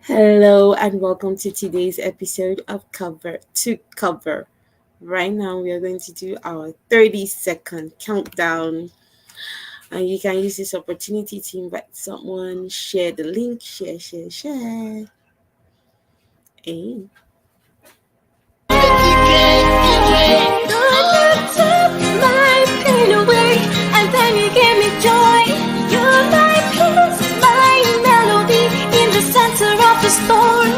Hello and welcome to today's episode of Cover2Cover. Right now, we are going to do our 30-second countdown. And you can use this opportunity to invite someone, share the link, share. Hey. My pain away, and then you gave me joy. You're my peace, my melody in the center of the storm.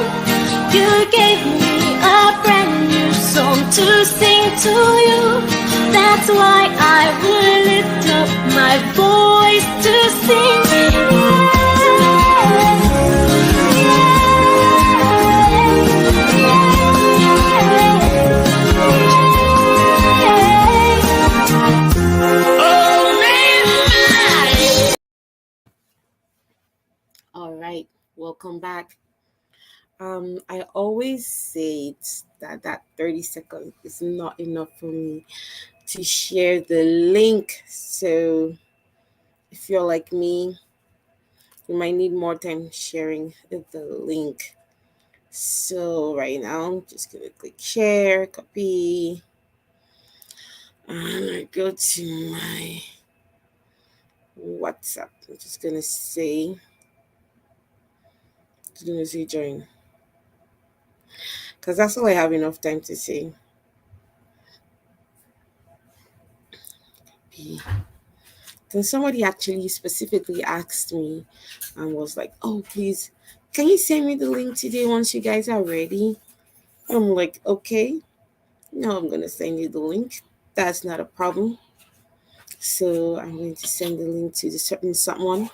You gave me a brand new song to sing to you. That's why I will lift up my voice to sing. All right, welcome back. I always say that 30 seconds is not enough for me to share the link. So if you're like me, you might need more time sharing the link. So right now, I'm just gonna click share, copy, and I go to my WhatsApp. I'm just gonna say join, because that's all I have enough time to say. Then somebody actually specifically asked me and was like, "Oh, please, can you send me the link today once you guys are ready?" I'm like, "Okay, no, I'm gonna send you the link. That's not a problem." So I'm going to send the link to the certain someone,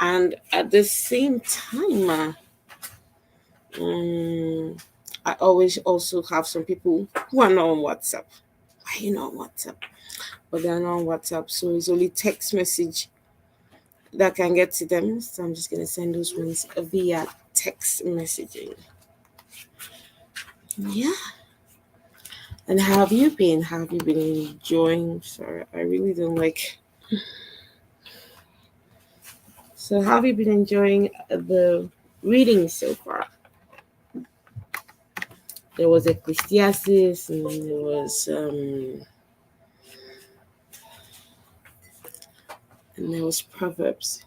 and at the same time, I always also have some people who are not on WhatsApp. Why are you not on WhatsApp? But they're not on WhatsApp, so it's only text message that can get to them. So I'm just gonna send those ones via text messaging. Yeah. And how have you been? How have you been enjoying? Sorry, I really don't like. So how have you been enjoying the reading so far? There was Ecclesiastes, and then there was Proverbs.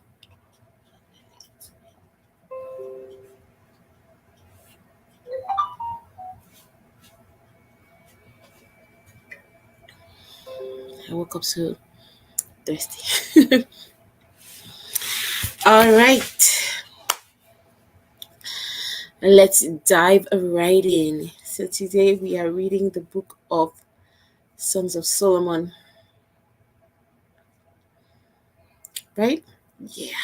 I woke up so thirsty. All right, let's dive right in. So today we are reading the book of Sons of Solomon, right? Yeah.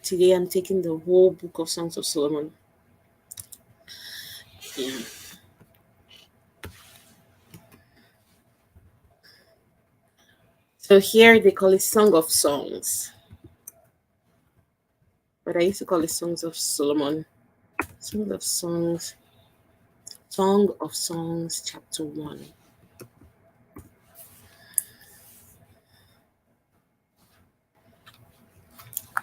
Today I'm taking the whole book of Songs of Solomon. Yeah. So here they call it Song of Songs, but I used to call it Songs of Solomon. Song of Songs, Song of Songs, chapter 1.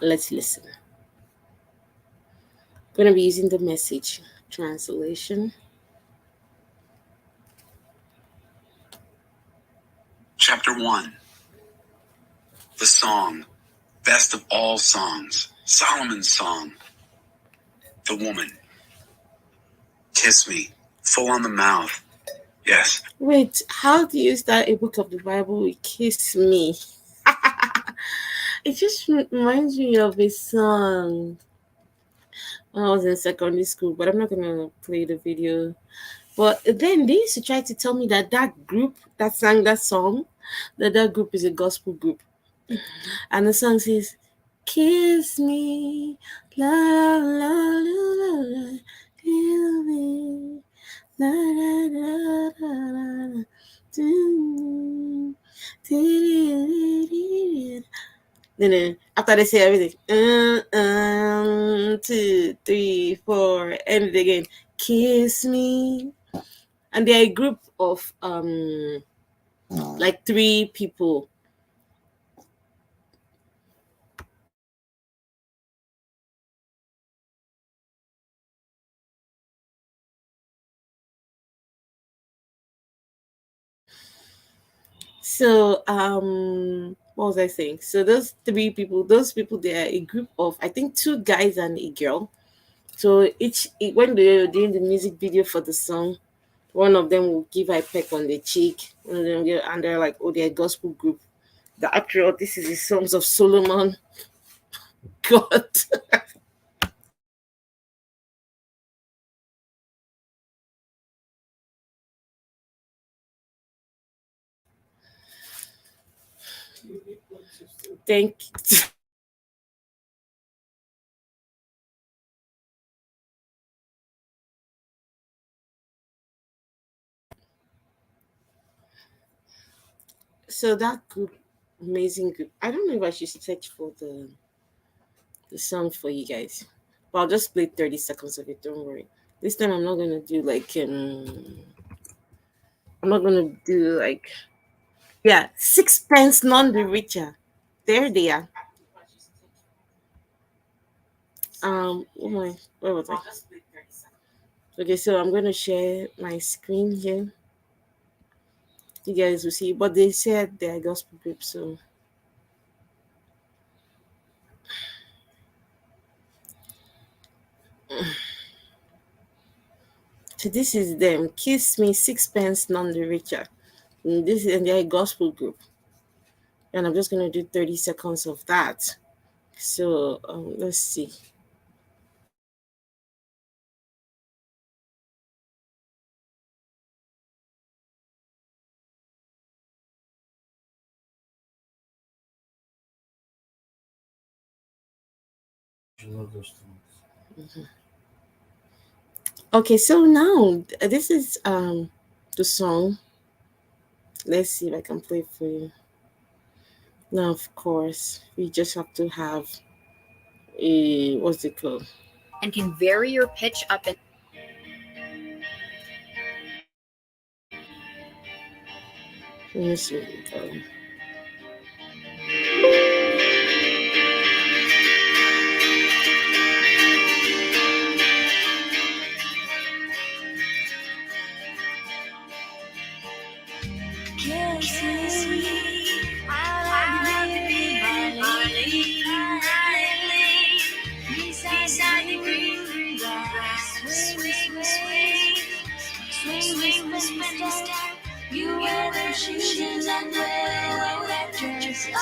Let's listen. I'm going to be using the message translation. Chapter 1. The Song, best of all songs, Solomon's song. The woman. Kiss me, full on the mouth. Yes. Wait, how do you start a book of the Bible with "Kiss Me"? It just reminds me of a song when I was in secondary school, but I'm not going to play the video. But then they used to try to tell me that group that sang that song, that group is a gospel group. And the song says, "Kiss me, la la la la la, kiss me, la la la la la, do, then after they say everything, 2, 3, 4, and it again, kiss me." And they're a group of like 3 people. So, what was I saying? So those three people, those people, they are a group of, I think, two guys and a girl. So when they're doing the music video for the song, one of them will give her a peck on the cheek, one of them and they're like, oh, they're a gospel group. The after all, this is the Songs of Solomon. God. Thank you. So that group, amazing group. I don't know if I should search for the song for you guys, but I'll just play 30 seconds of it. Don't worry. This time I'm not gonna do like I'm not gonna do like yeah, sixpence none the richer. There they are. Oh my, where was I? Okay, so I'm gonna share my screen here. You guys will see, but they said they're gospel group, so this is them. Kiss me, sixpence none the richer. This is and they're a gospel group, and I'm just gonna do 30 seconds of that. So let's see. Okay, so now this is the song. Let's see if I can play it for you. Now, of course, we just have to have a what's it called? And can vary your pitch up and Let me see what it called. Kiss me. I love to be beside the green grass. Swing, step. You wear the shoes and wear that dress. Oh,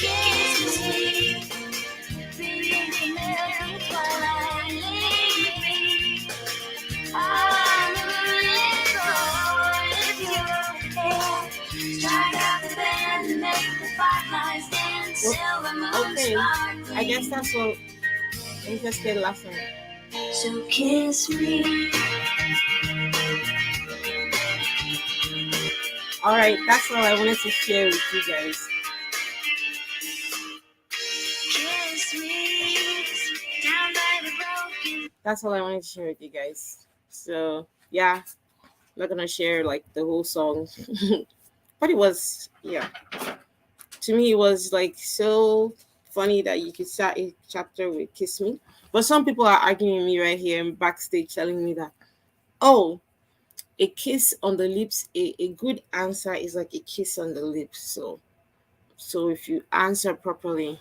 kiss me. Be there while I leave. I'm if you're here. Strike out the band and make the fireflies dance. Silver moon Okay, sparkling. I guess that's what. Let me just play the last one. So kiss me. All right, that's all I wanted to share with you guys. Kiss me. Down by the broken. That's all I wanted to share with you guys. So yeah, I'm not gonna share like the whole song, but it was yeah. To me, it was like so funny that you could start a chapter with "Kiss Me," but some people are arguing with me right here in backstage, telling me that oh, a kiss on the lips, a good answer is like a kiss on the lips. So if you answer properly,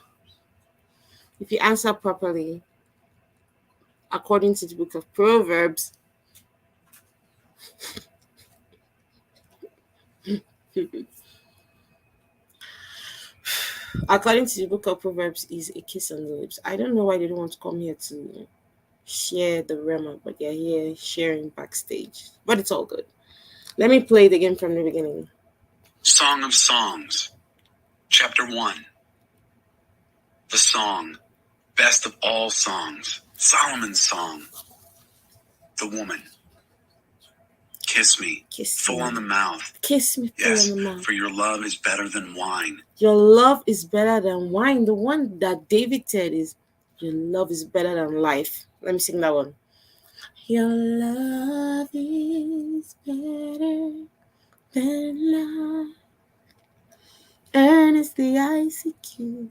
according to the book of Proverbs, according to the book of Proverbs, is a kiss on the lips. I don't know why they don't want to come here to share the Rema, but they're here sharing backstage. But it's all good. Let me play it again from the beginning. Song of Songs, Chapter 1. The song, best of all songs, Solomon's song. The woman. Kiss me, full on the mouth. Kiss me full on the mouth. For your love is better than wine. Your love is better than wine. The one that David said is, your love is better than life. Let me sing that one. Your love is better than life. Earnestly I seek you.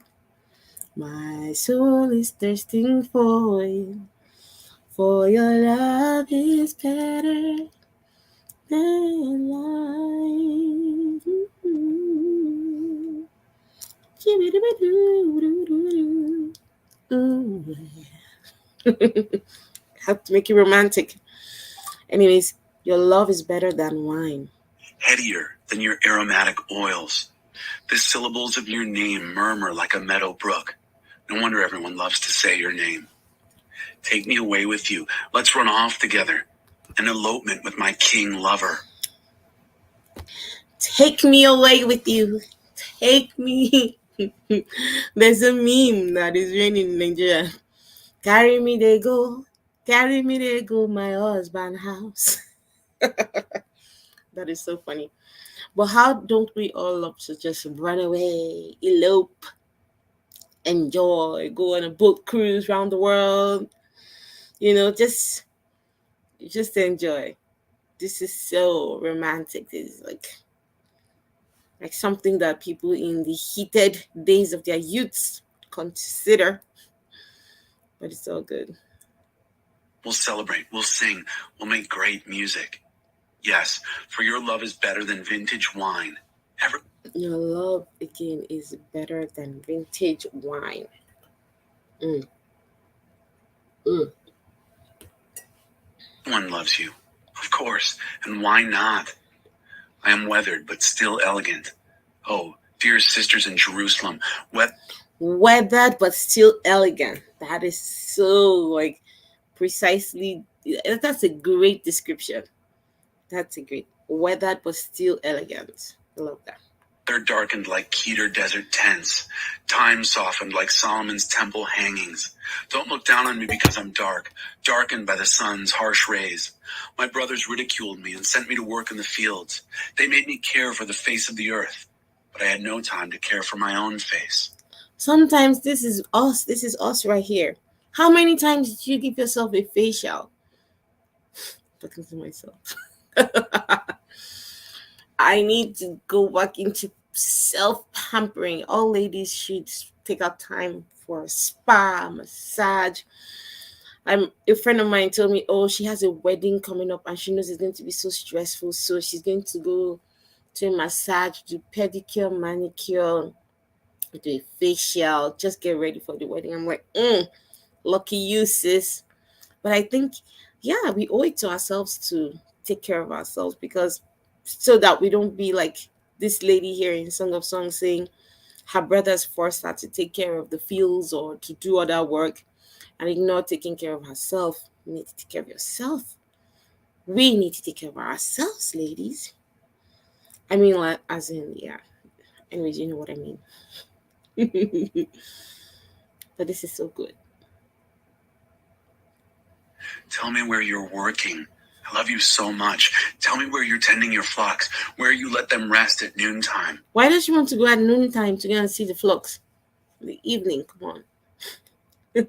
My soul is thirsting for you. For your love is better than life. Ooh. Have to make it romantic. Anyways, your love is better than wine. Headier than your aromatic oils. The syllables of your name murmur like a meadow brook. No wonder everyone loves to say your name. Take me away with you. Let's run off together. An elopement with my king lover. Take me away with you. Take me. There's a meme that is raining in Nigeria. Carry me, they go. Carry me, they go, my husband house. That is so funny. But how don't we all love to just run away, elope, enjoy, go on a boat cruise around the world? Just enjoy. This is so romantic. This is like something that people in the heated days of their youths consider, but it's all good. We'll celebrate, we'll sing, we'll make great music. Yes, for your love is better than vintage wine. Your love again is better than vintage wine. Mm, mm. Everyone loves you, of course, and why not? I am weathered but still elegant. Oh, dear sisters in Jerusalem, Weathered but still elegant. That is so precisely. That's a great description. That's a great weathered but still elegant. I love that. they're darkened like Kedar desert tents, time softened like Solomon's temple hangings. Don't look down on me because I'm darkened by the sun's harsh rays. My brothers ridiculed me and sent me to work in the fields. They made me care for the face of the earth, but I had no time to care for my own face. Sometimes this is us. This is us right here. How many times did you give yourself a facial? Talking to myself. I need to go back into self pampering. All ladies should take out time for a spa, massage. A friend of mine told me, oh, she has a wedding coming up and she knows it's going to be so stressful. So she's going to go to a massage, do pedicure, manicure, do a facial, just get ready for the wedding. I'm like, lucky you, sis. But I think, yeah, we owe it to ourselves to take care of ourselves, because so that we don't be like this lady here in Song of Songs saying her brothers forced her to take care of the fields or to do other work and ignore taking care of herself. You need to take care of yourself. We need to take care of ourselves, ladies. I mean, like, as in, yeah. Anyways, you know what I mean. But this is so good. Tell me where you're working. I love you so much. Tell me where you're tending your flocks, where you let them rest at noontime. Why does she want to go at noontime to go and see the flocks? In the evening, come on.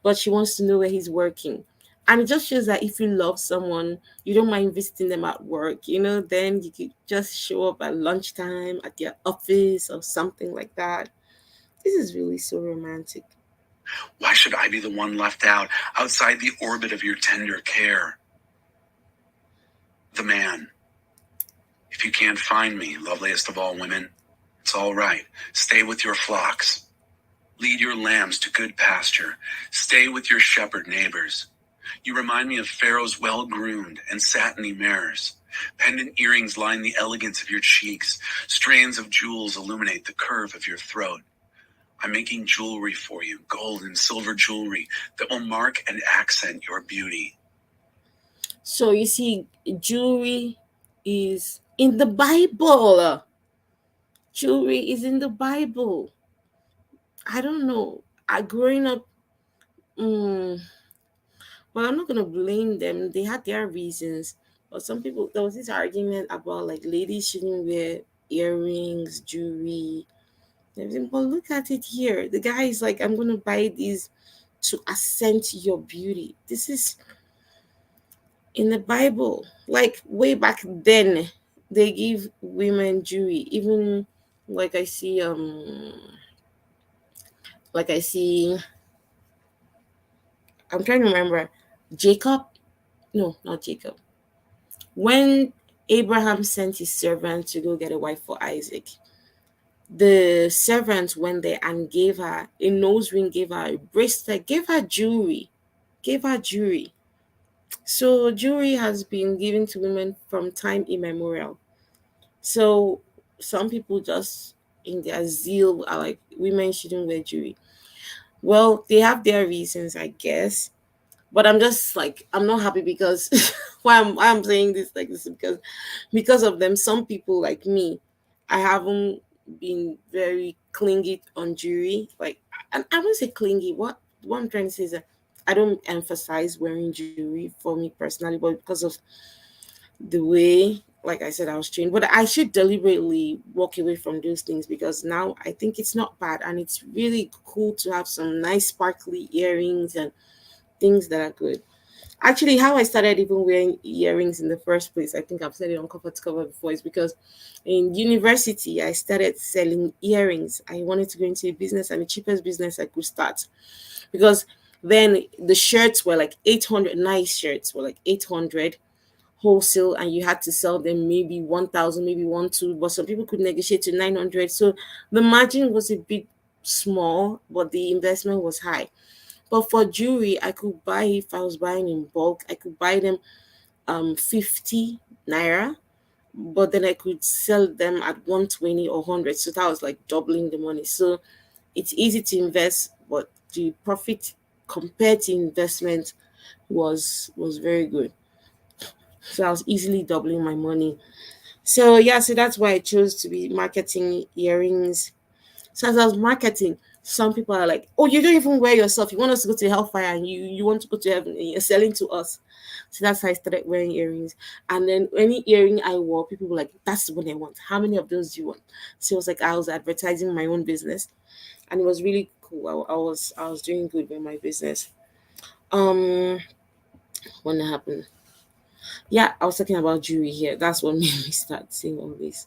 But she wants to know where he's working. And it just shows that if you love someone, you don't mind visiting them at work, then you could just show up at lunchtime at their office or something like that. This is really so romantic. Why should I be the one left out, outside the orbit of your tender care? The man. If you can't find me, loveliest of all women, it's all right. Stay with your flocks. Lead your lambs to good pasture. Stay with your shepherd neighbors. You remind me of Pharaoh's well-groomed and satiny mares. Pendant earrings line the elegance of your cheeks. Strands of jewels illuminate the curve of your throat. I'm making jewelry for you, gold and silver jewelry that will mark and accent your beauty. So you see, jewelry is in the Bible. Jewelry is in the Bible. I don't know. Growing up, well, I'm not gonna blame them. They had their reasons. But some people, there was this argument about like ladies shouldn't wear earrings, jewelry, everything. But look at it here. The guy is like, I'm gonna buy these to accent your beauty. This is in the Bible. Like way back then, they give women jewelry. Even like I see, like I see. I'm trying to remember. Jacob? No, not Jacob. When Abraham sent his servant to go get a wife for Isaac, The servant went there and gave her a nose ring, gave her a bracelet, gave her jewelry, gave her jewelry. So jewelry has been given to women from time immemorial. So some people just in their zeal are like women shouldn't wear jewelry. Well, they have their reasons, I guess. But I'm just like I'm not happy because why I'm saying this like this is because of them. Some people like me, I haven't been very clingy on jewelry. Like I won't say clingy. What I'm trying to say is that I don't emphasize wearing jewelry for me personally, but because of the way, like I said, I was trained. But I should deliberately walk away from those things because now I think it's not bad and it's really cool to have some nice sparkly earrings and things that are good. Actually, how I started even wearing earrings in the first place, I think I've said it on Cover2Cover before, is because in university I started selling earrings. I wanted to go into a business and the cheapest business I could start because then the shirts were like 800, nice shirts were like 800 wholesale, and you had to sell them maybe 1,000, maybe 1 2, but some people could negotiate to 900. So the margin was a bit small, but the investment was high. But for jewelry, I could buy, if I was buying in bulk, I could buy them 50 naira, but then I could sell them at 120 or 100. So that was like doubling the money. So it's easy to invest, but the profit compared to investment was very good. So I was easily doubling my money. So yeah, so that's why I chose to be marketing earrings. So as I was marketing, some people are like, "Oh, you don't even wear yourself. You want us to go to hellfire, and you want to go to heaven, and you're selling to us." So that's how I started wearing earrings. And then any earring I wore, people were like, "That's the one I want. How many of those do you want?" So it was like I was advertising my own business, and it was really cool. I was doing good with my business. Um, when that happened, yeah, I was talking about jewelry here. That's what made me start saying all this.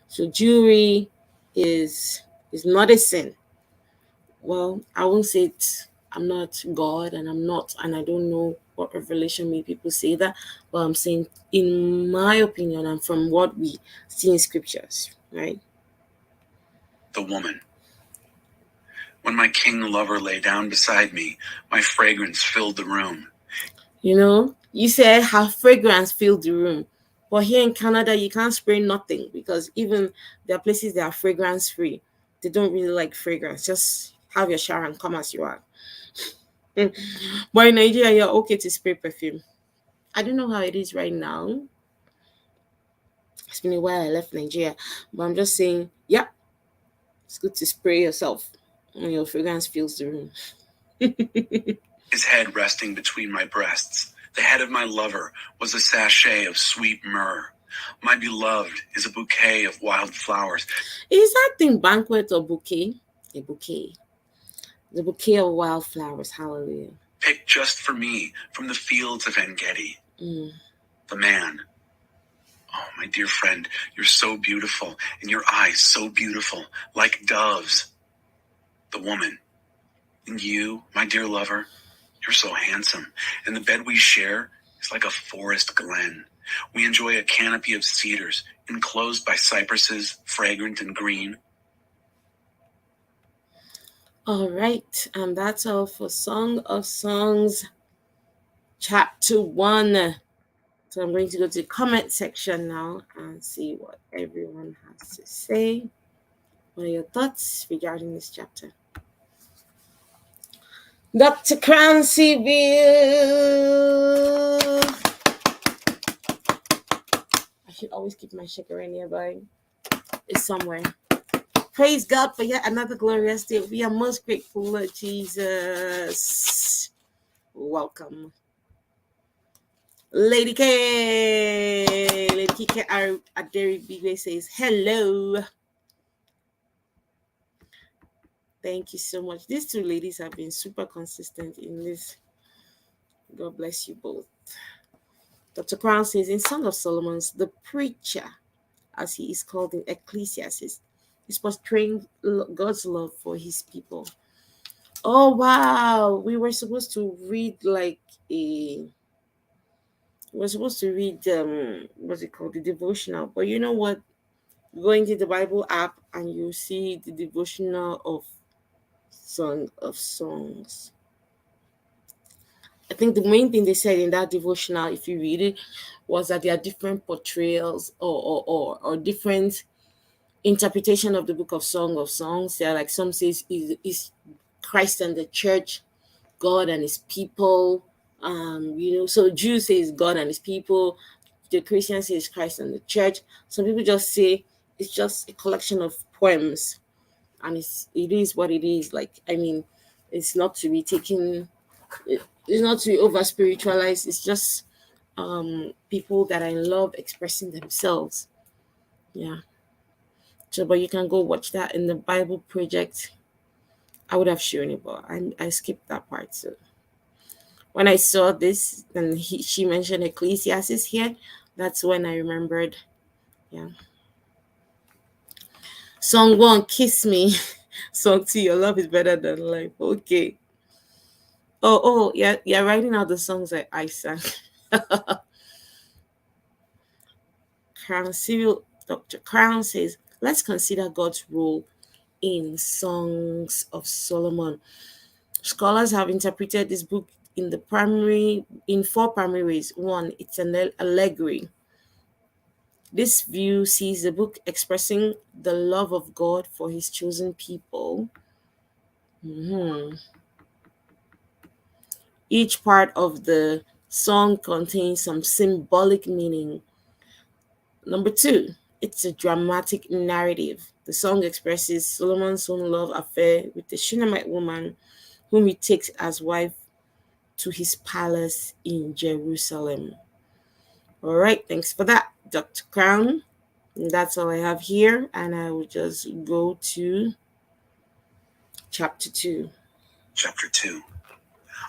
So jewelry is not a sin. Well, I won't say it. I'm not God, and I don't know what revelation made people say that. But I'm saying, in my opinion, and from what we see in scriptures, right? The woman. When my king lover lay down beside me, my fragrance filled the room. You said her fragrance filled the room. But here in Canada, you can't spray nothing because even there are places that are fragrance free. They don't really like fragrance. Just have your shower and come as you are. But in Nigeria, you're okay to spray perfume. I don't know how it is right now. It's been a while I left Nigeria, but I'm just saying, yeah, it's good to spray yourself when your fragrance fills the room. His head resting between my breasts. The head of my lover was a sachet of sweet myrrh. My beloved is a bouquet of wild flowers. Is that thing banquet or bouquet? A bouquet. The bouquet of wildflowers. Hallelujah. Picked just for me from the fields of En-Gedi. The man. Oh, my dear friend, you're so beautiful, and your eyes so beautiful, like doves. The woman. And you, my dear lover, you're so handsome, and the bed we share is like a forest glen. We enjoy a canopy of cedars, enclosed by cypresses, fragrant and green. All right, and that's all for Song of Songs, Chapter 1. So I'm going to go to the comment section now and see what everyone has to say. What are your thoughts regarding this chapter? Dr. Cranseyville. I should always keep my shaker nearby. It's somewhere. Praise God for yet another glorious day. We are most grateful, Lord Jesus. Welcome. Lady K. Lady K. Aderi Bigwe says, hello. Thank you so much. These two ladies have been super consistent in this. God bless you both. Dr. Crown says, in Song of Solomon's, the preacher, as he is called in Ecclesiastes, is portraying God's love for his people. Oh, wow. We were supposed to read what's it called? The devotional. But you know what? Going to the Bible app and you see the devotional of Song of Songs. I think the main thing they said in that devotional, if you read it, was that there are different portrayals or different interpretation of the book of Song of Songs. There are like some says is Christ and the church, God and his people. So Jews says God and his people, the Christian says Christ and the church. Some people just say it's just a collection of poems, and it is what it is. Like, I mean, it's not to be taken, it's not to be over spiritualized. It's just people that I love expressing themselves. Yeah. So, but you can go watch that in the Bible Project. I would have shown you, but I skipped that part. So when I saw this and she mentioned Ecclesiastes here, that's when I remembered. Yeah. Song 1, Kiss Me. Song 2, Your Love is Better Than Life. Okay. Yeah, yeah, writing out the songs I sang. Crown Civil Dr. Crown says, let's consider God's role in Songs of Solomon. Scholars have interpreted this book in four primary ways. One, it's an allegory. This view sees the book expressing the love of God for his chosen people. Each part of the song contains some symbolic meaning. Number two, it's a dramatic narrative. The song expresses Solomon's own love affair with the Shunammite woman whom he takes as wife to his palace in Jerusalem. All right, thanks for that, Dr. Crown. And that's all I have here, and I will just go to chapter 2. Chapter 2.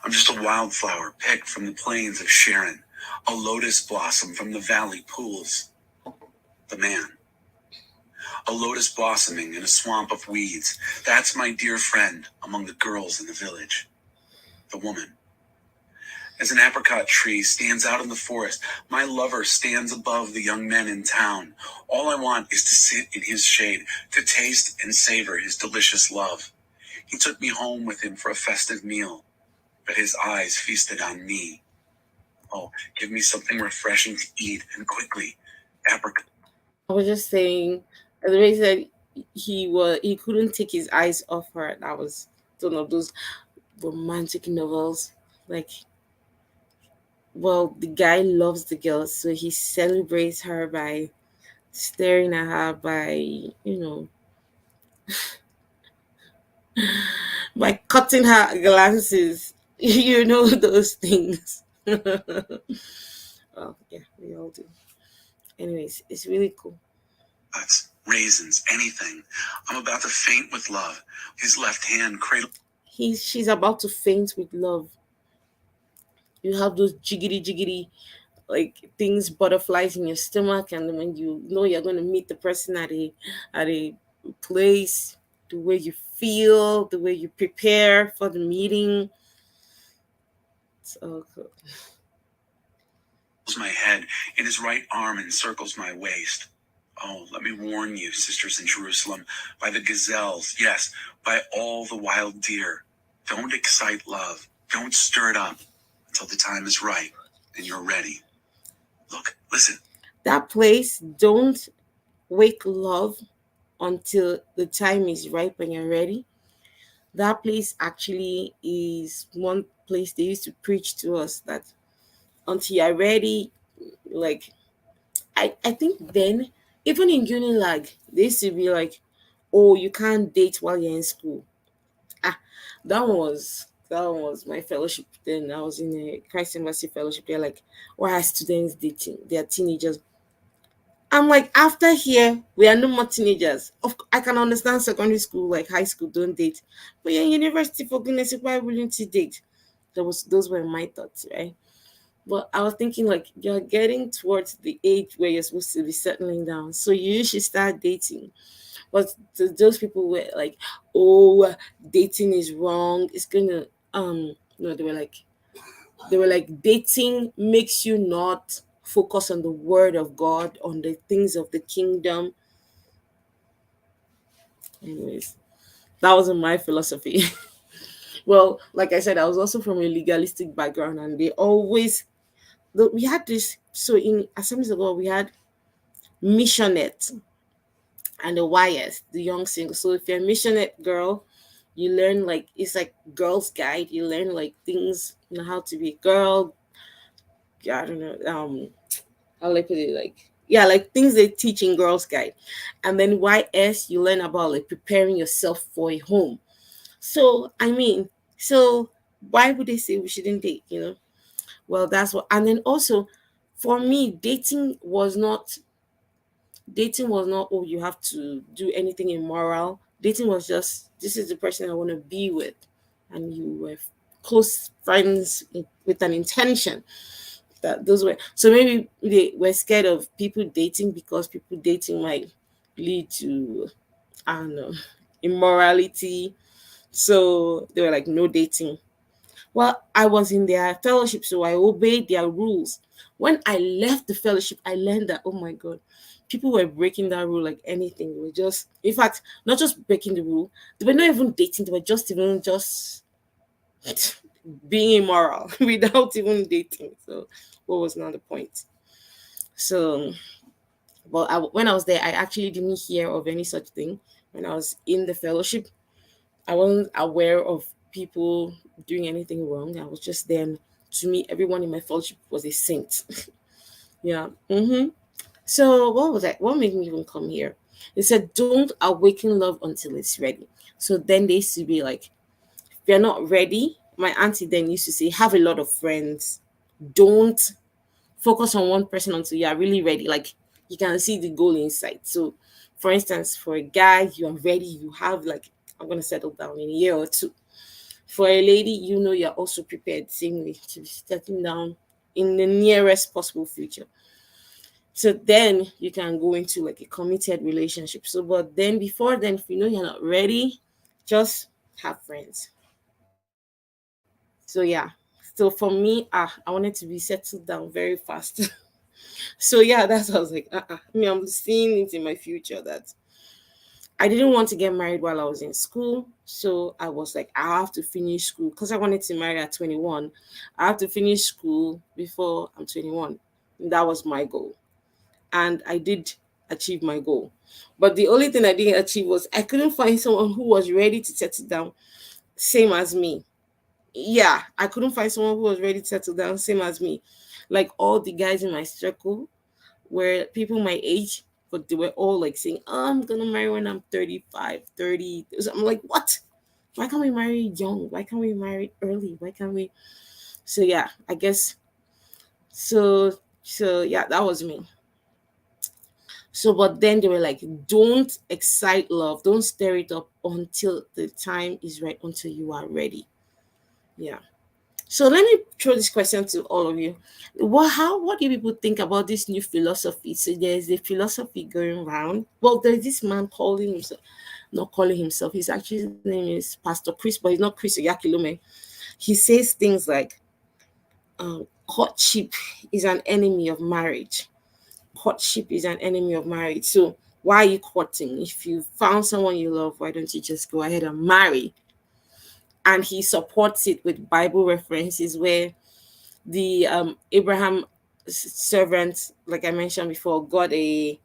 I'm just a wildflower picked from the plains of Sharon, a lotus blossom from the valley pools. The man. A lotus blossoming in a swamp of weeds. That's my dear friend among the girls in the village. The woman. As an apricot tree stands out in the forest, my lover stands above the young men in town. All I want is to sit in his shade, to taste and savor his delicious love. He took me home with him for a festive meal, but his eyes feasted on me. Oh, give me something refreshing to eat, and quickly. Apricot. I was just saying, the way he said he couldn't take his eyes off her. That was one of those romantic novels. Like, well, the guy loves the girl, so he celebrates her by staring at her, by by cutting her glances. Those things. Oh yeah, we all do. Anyways, it's really cool. Raisins, anything. I'm about to faint with love. His left hand cradles. She's about to faint with love. You have those jiggity like things, butterflies in your stomach, and when you know you're going to meet the person at a place, the way you feel, the way you prepare for the meeting, it's all good. My head in his right arm encircles my waist. Oh, let me warn you, sisters in Jerusalem, by the gazelles, yes, by all the wild deer. Don't excite love. Don't stir it up until the time is right and you're ready. Look, listen. That place, don't wake love until the time is right when you're ready. That place actually is one place they used to preach to us that until you're ready, like I think then, even in Unilag, they used to be like, oh, you can't date while you're in school. Ah, that one was my fellowship then. I was in a Christ Embassy fellowship. They're like, why are students dating? They're teenagers. I'm like, after here, we are no more teenagers. I can understand secondary school, like high school, don't date. But yeah, in university, for goodness sake, why wouldn't you date? Those were my thoughts, right? But I was thinking, like, you're getting towards the age where you're supposed to be settling down. So you should start dating. But those people were like, oh, dating is wrong. It's gonna no, they were like dating makes you not focus on the word of God, on the things of the kingdom. Anyways, that wasn't my philosophy. Well, like I said, I was also from a legalistic background, and they always we had this. So in Assemblies of God, we had missionette and the YS, the young single. So if you're a missionette girl, you learn like it's like girls' guide. You learn like things, how to be a girl. I don't know. How I put it, like, yeah, like things they teach in girls' guide. And then YS, you learn about like preparing yourself for a home. So I mean, so why would they say we shouldn't date? Well, that's what. And then also, for me, dating was not, oh, you have to do anything immoral. Dating was just, this is the person I want to be with, and you were close friends with an intention. That those were, so maybe they were scared of people dating because people dating might lead to, I don't know, immorality. So they were like, no dating. Well, I was in their fellowship, so I obeyed their rules. When I left the fellowship, I learned that, oh my God, people were breaking that rule like anything. They were just, in fact, not just breaking the rule, they were not even dating, they were just being immoral without even dating. So, what was not the point? So, but when I was there, I actually didn't hear of any such thing. When I was in the fellowship, I wasn't aware of people doing anything wrong. I was just there. And to me, everyone in my fellowship was a saint. Yeah. So what was that? What made me even come here? They said, "Don't awaken love until it's ready." So then they used to be like, "If you're not ready," my auntie then used to say, "Have a lot of friends. Don't focus on one person until you are really ready. Like you can see the goal in sight." So, for instance, for a guy, you are ready. You have like, I'm gonna settle down in a year or two. For a lady, you're also prepared, same way, to be settling down in the nearest possible future. So then you can go into like a committed relationship. So, but then before then, if you know you're not ready, just have friends. So yeah. So for me, I wanted to be settled down very fast. So yeah, that's what I was like. I mean, I'm seeing it in my future that I didn't want to get married while I was in school. So I was like, I have to finish school because I wanted to marry at 21. I have to finish school before I'm 21. And that was my goal. And I did achieve my goal. But the only thing I didn't achieve was I couldn't find someone who was ready to settle down, same as me. Yeah, I couldn't find someone who was ready to settle down, same as me. Like all the guys in my circle were people my age, but they were all like saying, oh, I'm gonna marry when I'm 35, 30. So I'm like, what? Why can't we marry young? Why can't we marry early? Why can't we? So yeah, I guess so yeah, that was me. So but then they were like, don't excite love, don't stir it up until the time is right, until you are ready. Yeah. So let me throw this question to all of you. What do people think about this new philosophy? So there's a philosophy going around. Well, there's this man calling himself, not calling himself, his name is Pastor Chris, but he's not Chris Oyakilome. He says things like, courtship is an enemy of marriage. Courtship is an enemy of marriage. So why are you courting? If you found someone you love, why don't you just go ahead and marry? And he supports it with Bible references where the Abraham servant, like I mentioned before, got a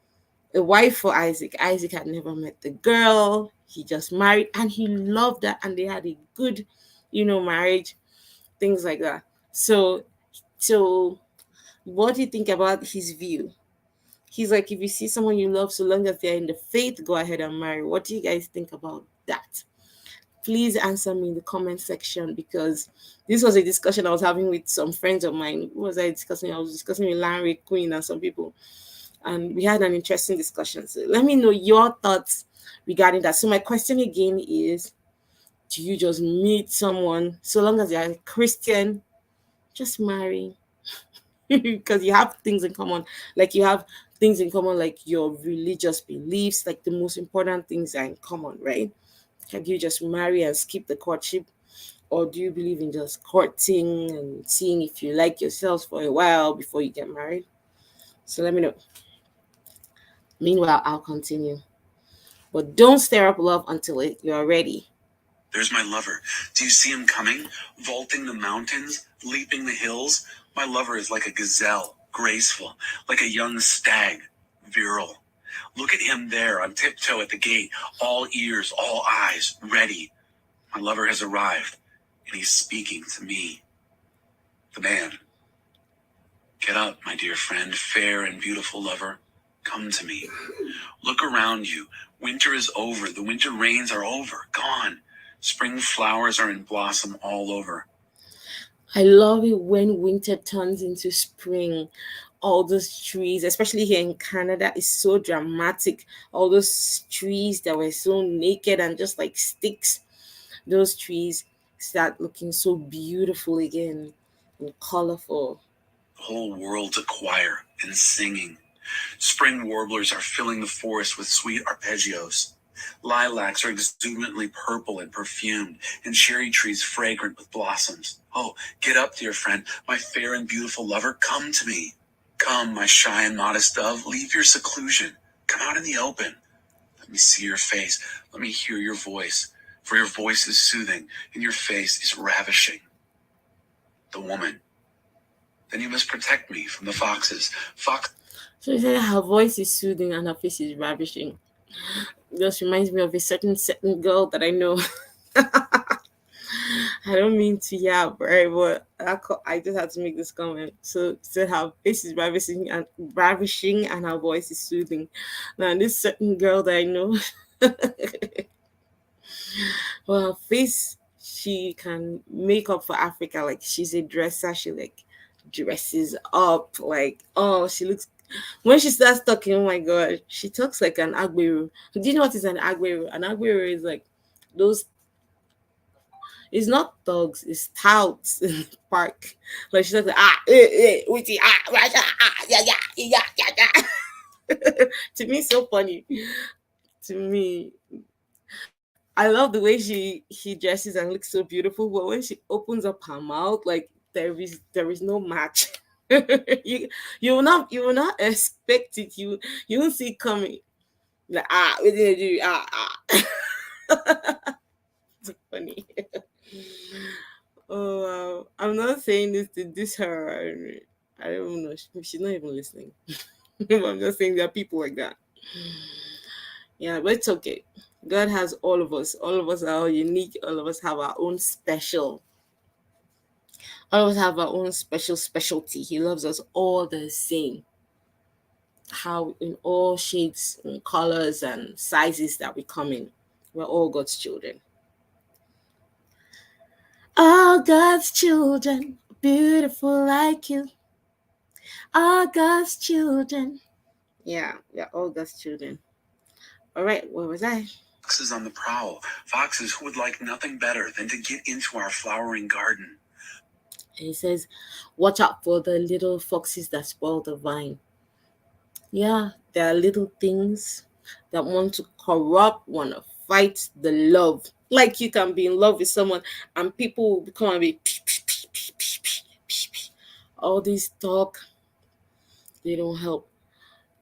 wife for Isaac. Isaac had never met the girl. He just married and he loved her and they had a good, marriage, things like that. So what do you think about his view? He's like, if you see someone you love, so long as they're in the faith, go ahead and marry. What do you guys think about that? Please answer me in the comment section because this was a discussion I was having with some friends of mine. Who was I discussing? I was discussing with Larry, Queen, and some people, and we had an interesting discussion. So let me know your thoughts regarding that. So my question again is: do you just meet someone so long as they're a Christian, just marry? Because you have things in common, like you have things in common, like your religious beliefs, like the most important things are in common, right? Can you just marry and skip the courtship? Or do you believe in just courting and seeing if you like yourselves for a while before you get married? So let me know. Meanwhile, I'll continue. But don't stir up love until you're ready. There's my lover. Do you see him coming? Vaulting the mountains, leaping the hills? My lover is like a gazelle, graceful, like a young stag, virile. Look at him there on tiptoe at the gate, all ears, all eyes, ready. My lover has arrived, and he's speaking to me, the man. Get up, my dear friend, fair and beautiful lover. Come to me. Look around you. Winter is over. The winter rains are over, gone. Spring flowers are in blossom all over. I love it when winter turns into spring. All those trees, especially here in Canada, is so dramatic. All those trees that were so naked and just like sticks, those trees start looking so beautiful again and colorful. The whole world's a choir and singing. Spring warblers are filling the forest with sweet arpeggios. Lilacs are exuberantly purple and perfumed, and cherry trees fragrant with blossoms. Oh, get up, dear friend, my fair and beautiful lover, come to me. Come, my shy and modest dove, leave your seclusion. Come out in the open. Let me see your face. Let me hear your voice. For your voice is soothing, and your face is ravishing. The woman. Then you must protect me from the foxes. So he said her voice is soothing and her face is ravishing. Just reminds me of a certain girl that I know. I don't mean to yap, right? But I just had to make this comment. So said her face is ravishing, and her voice is soothing. Now this certain girl that I know, well, her face, she can make up for Africa. Like she's a dresser. She like dresses up. Like, oh, she looks, when she starts talking, oh my god, she talks like an Agberu. Do you know what is an Agberu? An Agberu is like those, it's not thugs, it's touts in the park. Like she's like, yeah, yeah, yeah, yeah, yeah. To me, so funny. To me, I love the way she dresses and looks so beautiful. But when she opens up her mouth, like there is no match. you you will not expect it. You won't see it coming. Like what did they do? So funny. Oh wow. I'm not saying this to diss her. I don't know. She's not even listening. I'm just saying there are people like that. Yeah, but it's okay. God has all of us. All of us are unique. All of us have our own special. All of us have our own specialty. He loves us all the same. How in all shades and colors and sizes that we come in. We're all God's children. All God's children, beautiful like you. All God's children. Yeah, we're all God's children. All right, where was I? Foxes on the prowl. Foxes who would like nothing better than to get into our flowering garden. And he says, watch out for the little foxes that spoil the vine. Yeah, there are little things that want to corrupt, want to fight the love. Like you can be in love with someone and people will become and be all this talk, they don't help.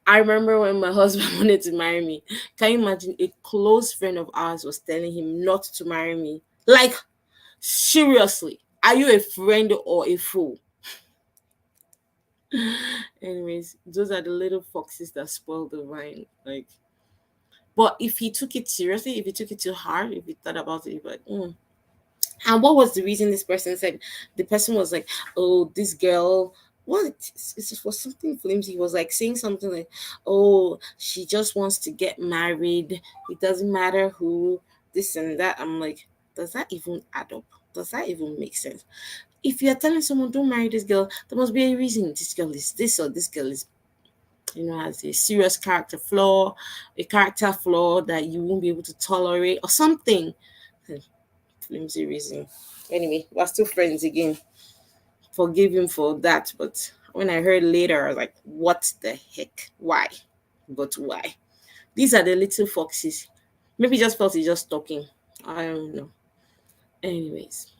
I remember when my husband wanted to marry me. Can you imagine? A close friend of ours was telling him not to marry me. Like, seriously, are you a friend or a fool? Anyways, those are the little foxes that spoil the vine. Like, but if he took it seriously, if he took it too hard, if he thought about it, he'd be like, And what was the reason this person said? The person was like, oh, this girl, what? It was something flimsy. He was like saying something like, oh, she just wants to get married. It doesn't matter who, this and that. I'm like, does that even add up? Does that even make sense? If you're telling someone, don't marry this girl, there must be a reason this girl is this or this girl is, has a serious character flaw, a character flaw that you won't be able to tolerate or something. Flimsy reason. Anyway, we're still friends again. Forgive him for that. But when I heard later, I was like, what the heck? Why? But why? These are the little foxes. Maybe just felt he's just talking. I don't know. Anyways.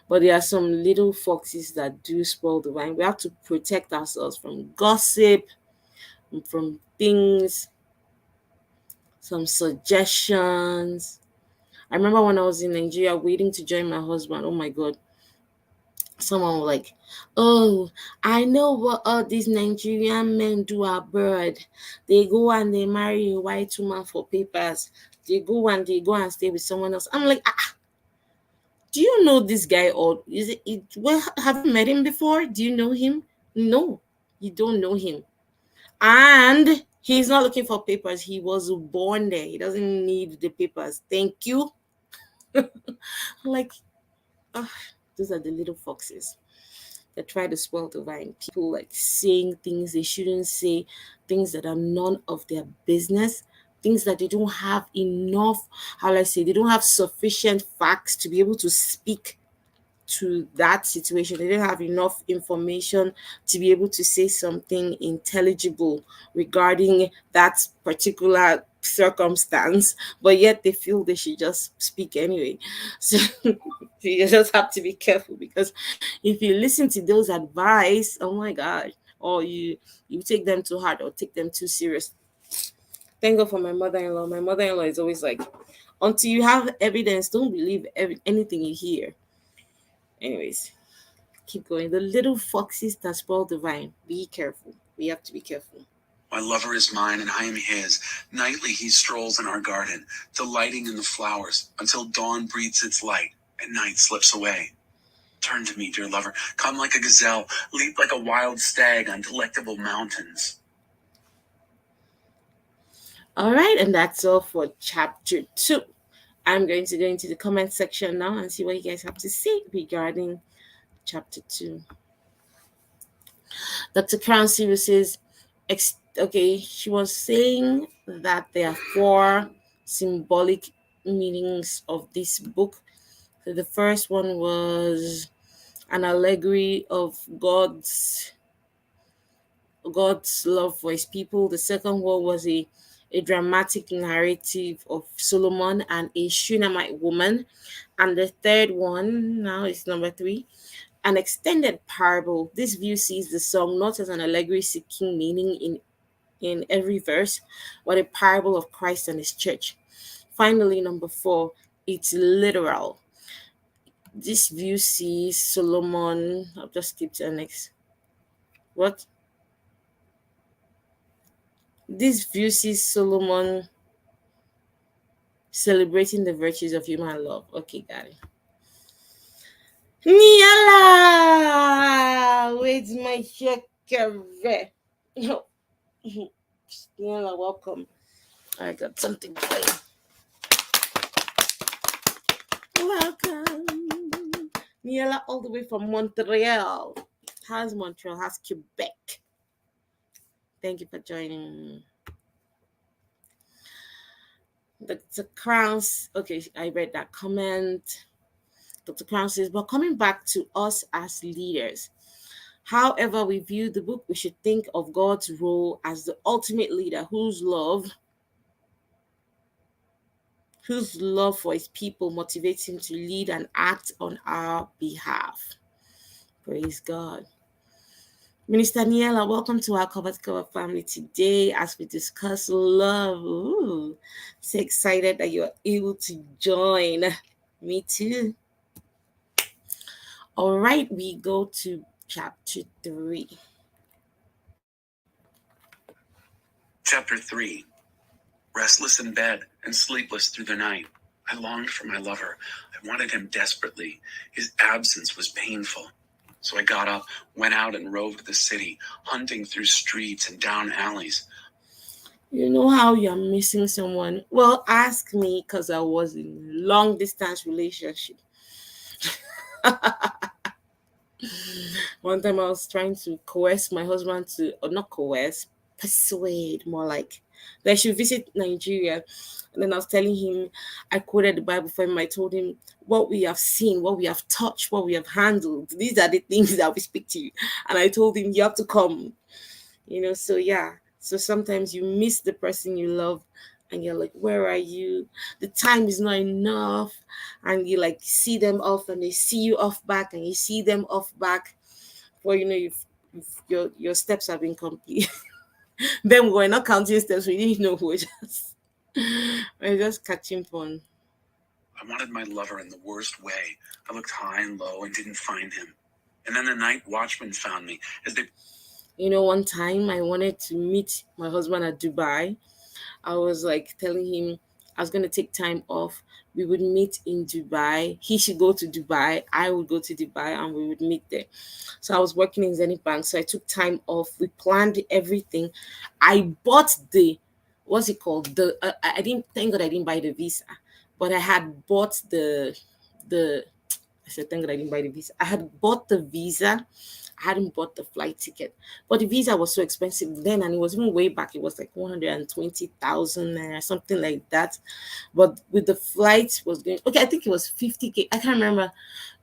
But there are some little foxes that do spoil the vine. We have to protect ourselves from gossip, from things. some suggestions. I remember when I was in Nigeria waiting to join my husband. Oh my God. Someone was like, "Oh, I know what all these Nigerian men do abroad. They go and they marry a white woman for papers. They go and stay with someone else." I'm like, do you know this guy, or is it well, have you met him before? Do you know him? No, you don't know him. And he's not looking for papers. He was born there. He doesn't need the papers. Thank you. Like, ah, those are the little foxes that try to spoil the vine. People like saying things they shouldn't say, things that are none of their business, things that they don't have enough, how I say, they don't have sufficient facts to be able to speak to that situation. They didn't have enough information to be able to say something intelligible regarding that particular circumstance, but yet they feel they should just speak anyway. So you just have to be careful, because if you listen to those advice, oh my god, or you take them too hard or take them too serious. Thank God for my mother-in-law. My mother-in-law is always like, until you have evidence, don't believe anything you hear. Anyways, keep going. The little foxes that spoil the vine. Be careful. We have to be careful. My lover is mine and I am his. Nightly he strolls in our garden, delighting in the flowers, until dawn breathes its light and night slips away. Turn to me, dear lover. Come like a gazelle, leap like a wild stag on delectable mountains. All right, and that's all for chapter 2. I'm going to go into the comment section now and see what you guys have to say regarding chapter 2. Dr. Crown Series says, okay, she was saying that there are 4 symbolic meanings of this book. So the first one was an allegory of God's love for his people. The second one was a dramatic narrative of Solomon and a Shunammite woman. And the third one, now it's number 3, an extended parable. This view sees the song not as an allegory seeking meaning in every verse, but a parable of Christ and his church. Finally, number 4, it's literal. This view sees Solomon, I'll just skip to the next. What? This view sees Solomon celebrating the virtues of human love. Okay, got it. Niala! Where's my checker? No. Niala, welcome. I got something for you. Welcome. Niala, all the way from Montreal. How's Montreal? How's Quebec? Thank you for joining. The crowns. Okay, I read that comment. Dr. Crown says, but coming back to us as leaders, however we view the book, we should think of God's role as the ultimate leader whose love for his people motivates him to lead and act on our behalf. Praise God. Minister Niela, welcome to our Cover2Cover family today as we discuss love. Ooh, so excited that you're able to join. Me too. All right, we go to chapter 3. Chapter 3. Restless in bed and sleepless through the night, I longed for my lover. I wanted him desperately. His absence was painful. So I got up, went out and roved the city, hunting through streets and down alleys. You know how you're missing someone? Well, ask me, because I was in a long-distance relationship. One time I was trying to coerce my husband to, or not coerce, persuade, more like, that I should visit Nigeria. And then I was telling him, I quoted the Bible for him. I told him what we have seen, what we have touched, what we have handled. These are the things that we speak to you. And I told him, you have to come. So yeah. So sometimes you miss the person you love and you're like, where are you? The time is not enough. And you like see them off and they see you off back and you see them off back. Well, your steps have been complete. Then we're not counting steps. We didn't know who was just We're just catching fun. I wanted my lover in the worst way. I looked high and low and didn't find him. And then the night watchman found me as they. One time I wanted to meet my husband at Dubai. I was like telling him I was going to take time off. We would meet in Dubai. He should go to Dubai. I would go to Dubai and we would meet there. So I was working in Zenith Bank. So I took time off. We planned everything. I bought what's it called? I didn't, thank God I didn't buy the visa, but I had bought the, I said, thank God I didn't buy the visa. I had bought the visa. I hadn't bought the flight ticket, but the visa was so expensive then, and it was even way back. It was like 120,000 or something like that. But with the flight was going, okay, I think it was 50K. I can't remember,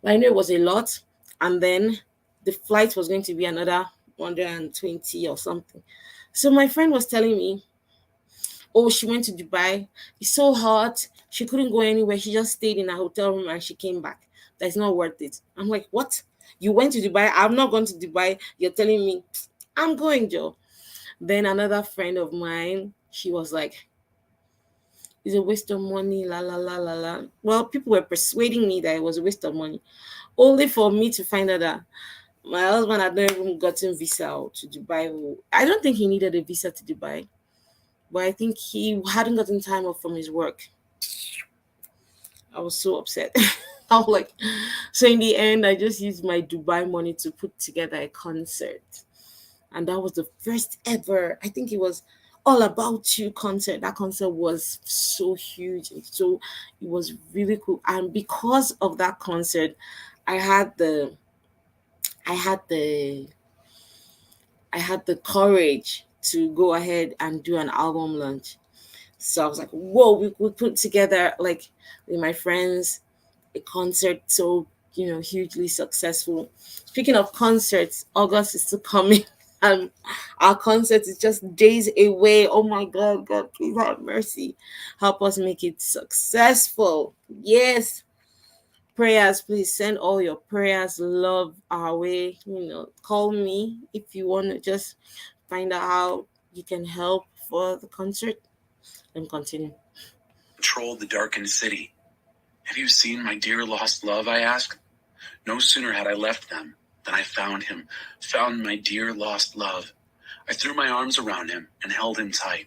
but I know it was a lot. And then the flight was going to be another 120 or something. So my friend was telling me, oh, she went to Dubai. It's so hot. She couldn't go anywhere. She just stayed in a hotel room and she came back. That's not worth it. I'm like, what? You went to Dubai? I'm not going to Dubai. You're telling me I'm going, Joe. Then another friend of mine, she was like, it's a waste of money, la la la la la. Well, people were persuading me that it was a waste of money, only for me to find out that my husband had not even gotten visa to Dubai. I don't think he needed a visa to Dubai, but I think he hadn't gotten time off from his work. I was so upset. I was like, so in the end, I just used my Dubai money to put together a concert. And that was the first ever, I think it was All About You concert. That concert was so huge. And so it was really cool. And because of that concert, I had the, I had the, I had the courage to go ahead and do an album launch. So I was like, whoa, we put together, like, with my friends, a concert so, hugely successful. Speaking of concerts, August is still coming. And our concert is just days away. Oh my God, God, please have mercy. Help us make it successful. Yes. Prayers, please send all your prayers, love our way. Call me if you want to just find out how you can help for the concert. And continue. Patrolled the darkened city. Have you seen my dear lost love? I asked. No sooner had I left them than I found him, found my dear lost love. I threw my arms around him and held him tight.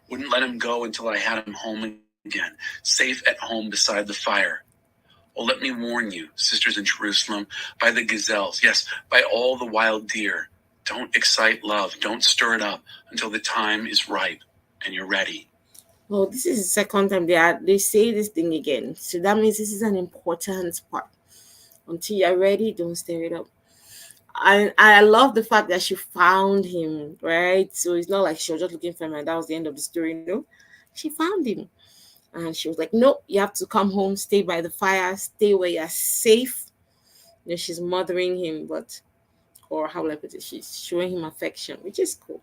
Wouldn't let him go until I had him home again, safe at home beside the fire. Oh, let me warn you, sisters in Jerusalem, by the gazelles, yes, by all the wild deer. Don't excite love, don't stir it up until the time is ripe and you're ready. Well, this is the second time they say this thing again. So that means this is an important part. Until you're ready, don't stir it up. I love the fact that she found him, right? So it's not like she was just looking for him and that was the end of the story. No, she found him. And she was like, nope, you have to come home, stay by the fire, stay where you're safe. She's mothering him, or how will I put it? She's showing him affection, which is cool.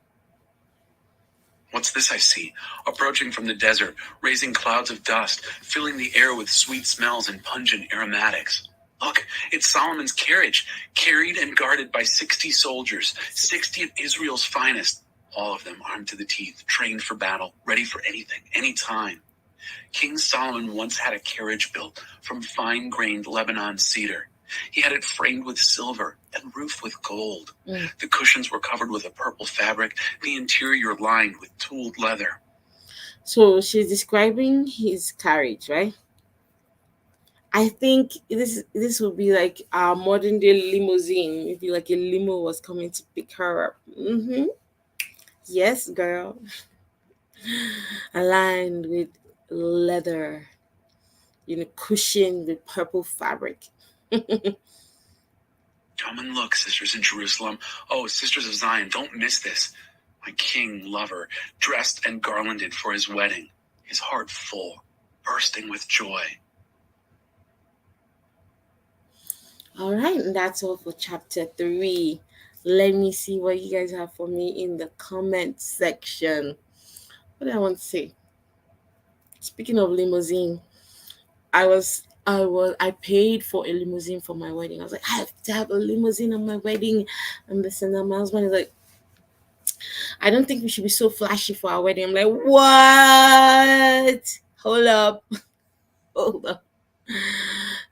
What's this I see? Approaching from the desert, raising clouds of dust, filling the air with sweet smells and pungent aromatics. Look, it's Solomon's carriage, carried and guarded by 60 soldiers, 60 of Israel's finest, all of them armed to the teeth, trained for battle, ready for anything, anytime. King Solomon once had a carriage built from fine-grained Lebanon cedar. He had it framed with silver and roofed with gold. The cushions were covered with a purple fabric, the interior lined with tooled leather. So she's describing his carriage, right? I think this would be like our modern day limousine. Maybe like a limo was coming to pick her up. Yes, girl. Aligned with leather, cushioned with purple fabric. Come and look, sisters in Jerusalem. Oh, sisters of Zion, don't miss this. My king lover, dressed and garlanded for his wedding, his heart full, bursting with joy. All right, and that's all for chapter 3. Let me see what you guys have for me in the comment section. What do I want to say? Speaking of limousine, I paid for a limousine for my wedding. I was like, I have to have a limousine on my wedding, and this and that. My husband is like, I don't think we should be so flashy for our wedding. I'm like, what? Hold up. Hold up.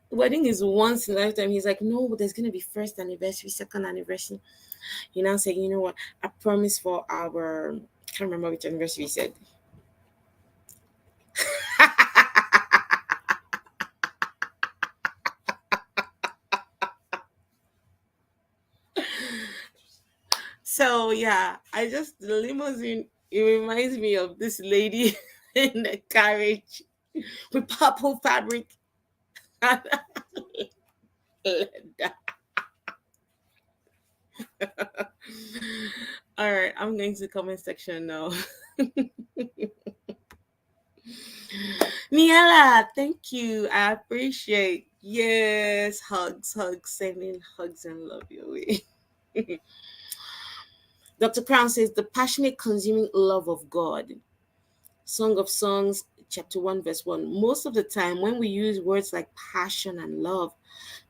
Wedding is once in a lifetime. He's like, no, there's gonna be first anniversary, second anniversary. He now said, you know what? I promise for our, I can't remember which anniversary he said. So yeah, I just the limousine. It reminds me of this lady in the carriage with purple fabric. All right, I'm going to the comment section now. Niala, thank you. I appreciate. Yes, hugs, hugs, sending hugs and love your way. Dr. Crown says the passionate, consuming love of God. Song of Songs, chapter 1, verse 1. Most of the time, when we use words like passion and love,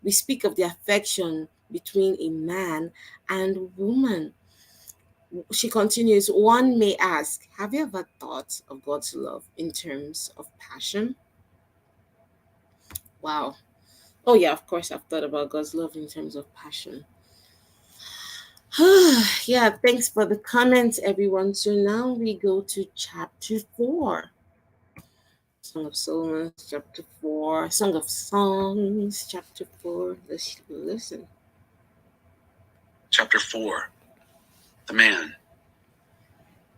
we speak of the affection between a man and woman. She continues, one may ask, have you ever thought of God's love in terms of passion? Wow. Oh, yeah, of course, I've thought about God's love in terms of passion. Yeah, thanks for the comments, everyone. So now we go to chapter 4. Song of Solomon, chapter 4. Song of Songs, chapter 4. Let's listen. Chapter 4. The Man.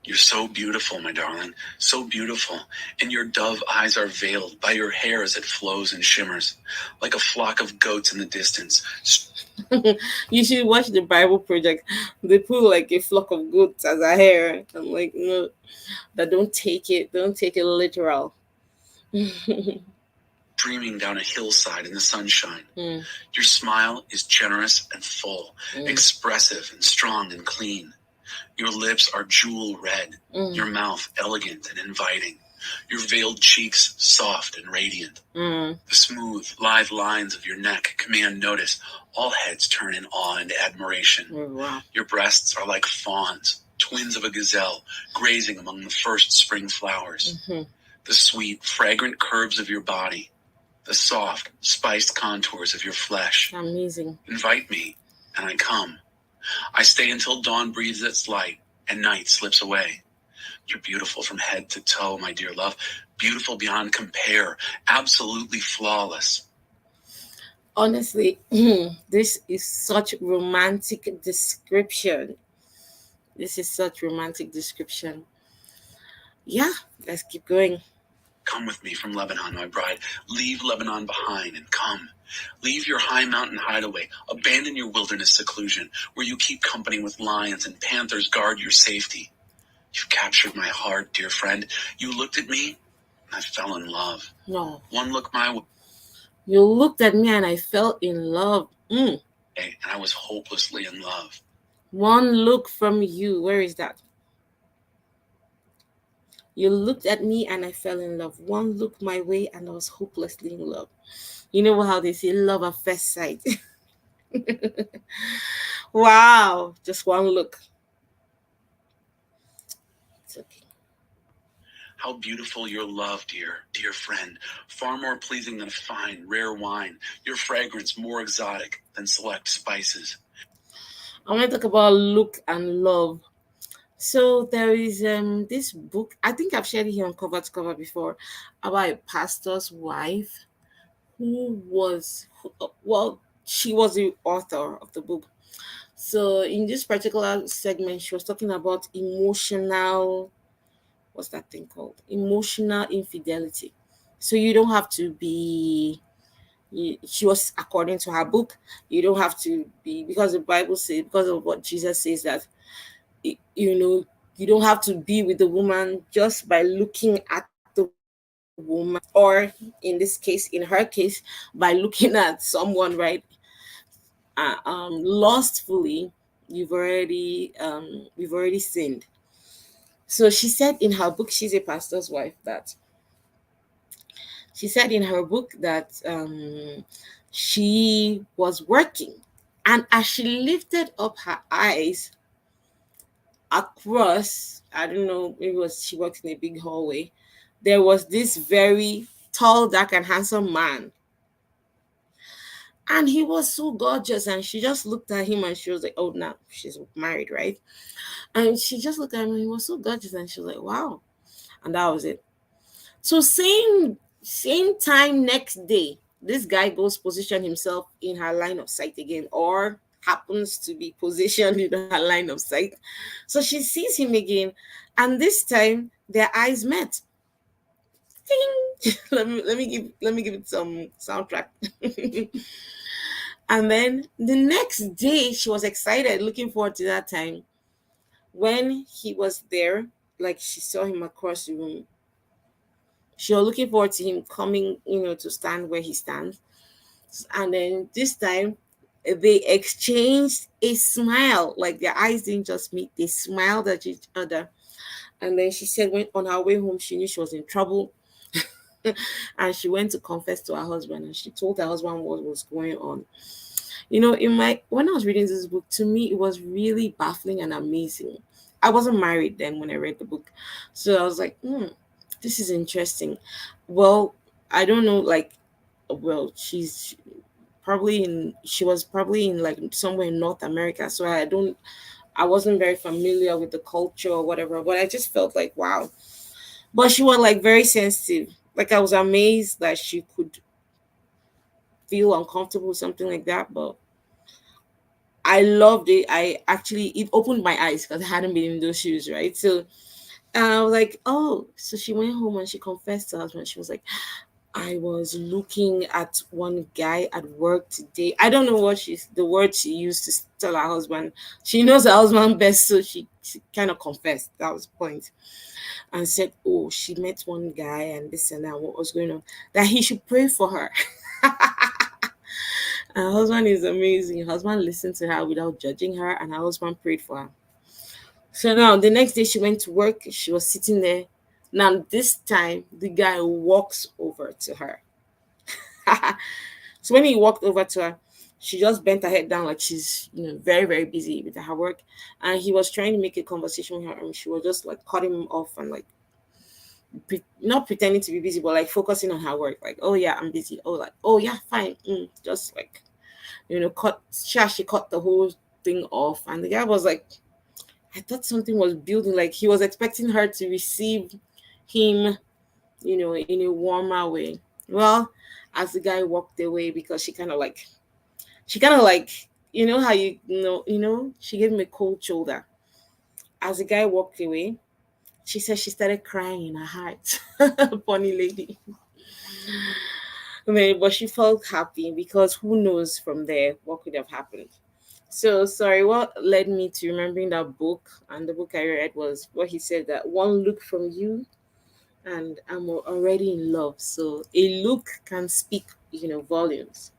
You're so beautiful, my darling, so beautiful, and your dove eyes are veiled by your hair as it flows and shimmers, like a flock of goats in the distance. You should watch the Bible Project. They put like a flock of goats as a hair. I'm like, no, that don't take it literal. Dreaming down a hillside in the sunshine. Your smile is generous and full, expressive and strong and clean. Your lips are jewel red, your mouth elegant and inviting, your veiled cheeks soft and radiant. The smooth, lithe lines of your neck command notice. All heads turn in awe and admiration. Wow. Your breasts are like fawns, twins of a gazelle, grazing among the first spring flowers. The sweet, fragrant curves of your body, the soft, spiced contours of your flesh. Amazing. Invite me, and I come. I stay until dawn breathes its light and night slips away. You're beautiful from head to toe, my dear love. Beautiful beyond compare. Absolutely flawless. Honestly, this is such romantic description. This is such romantic description. Yeah, let's keep going. Come with me from Lebanon, my bride. Leave Lebanon behind and come. Leave your high mountain hideaway. Abandon your wilderness seclusion, where you keep company with lions and panthers guard your safety. You've captured my heart, dear friend. You looked at me, and I fell in love. No. One look my way. You looked at me and I fell in love. And I was hopelessly in love. One look from you. Where is that? You looked at me and I fell in love. One look my way and I was hopelessly in love. You know how they say love at first sight. Wow. Just one look. It's okay. How beautiful your love, dear friend. Far more pleasing than fine, rare wine. Your fragrance more exotic than select spices. I want to talk about look and love. So there is this book. I think I've shared it here on Cover2Cover before, about a pastor's wife she was the author of the book. So in this particular segment, she was talking about emotional, what's that thing called? Emotional infidelity. So you don't have to be. She was, according to her book, you don't have to be, because the Bible says, because of what Jesus says, that you don't have to be with the woman just by looking at the woman, or in this case, in her case, by looking at someone, right? Lustfully, we've already sinned. So she said in her book, she's a pastor's wife, that she said in her book that she was working, and as she lifted up her eyes, across, I don't know, maybe it was she worked in a big hallway. There was this very tall, dark, and handsome man. And he was so gorgeous. And she just looked at him and she was like, oh, now she's married, right? And she just looked at him and he was so gorgeous. And she was like, wow. And that was it. So same time next day, this guy goes position himself in her line of sight again, or happens to be positioned in her line of sight. So she sees him again, and this time their eyes met. Ding! let me give it some soundtrack. And then the next day, she was excited, looking forward to that time when he was there. Like she saw him across the room. She was looking forward to him coming, to stand where he stands. And then this time, they exchanged a smile. Like their eyes didn't just meet; they smiled at each other. And then she said, when on her way home, she knew she was in trouble. And she went to confess to her husband, and she told her husband what was going on. In my when I was reading this book, to me it was really baffling and amazing. I wasn't married then when I read the book, so I was like, this is interesting. Well, I don't know, like, well, she was probably in like somewhere in North America, so I wasn't very familiar with the culture or whatever, but I just felt like, wow. But she was like very sensitive. Like I was amazed that she could feel uncomfortable with something like that, but I loved it. It opened my eyes because I hadn't been in those shoes, right? So I was like, oh, so she went home and she confessed to her husband. She was like, I was looking at one guy at work today. I don't know what the word she used to tell her husband. She knows her husband best, so she kind of confessed. That was the point. And said, oh, she met one guy and this and that, what was going on, that he should pray for her. Her husband is amazing. Her husband listened to her without judging her, and her husband prayed for her. So now the next day she went to work, she was sitting there. Now this time the guy walks over to her. So when he walked over to her, she just bent her head down like she's very, very busy with her work. And he was trying to make a conversation with her, and she was just like cutting him off and like not pretending to be busy, but like focusing on her work. Like, oh yeah, I'm busy. Oh, like, oh yeah, fine. Just like she cut the whole thing off. And the guy was like, I thought something was building. Like he was expecting her to receive him, in a warmer way. Well, as the guy walked away, because she kind of like, how she gave him a cold shoulder. As the guy walked away, she said she started crying in her heart. Funny lady. I mean, but she felt happy because who knows from there what could have happened. So sorry, what led me to remembering that book, and the book I read was what he said, that one look from you and I'm already in love. So a look can speak, volumes.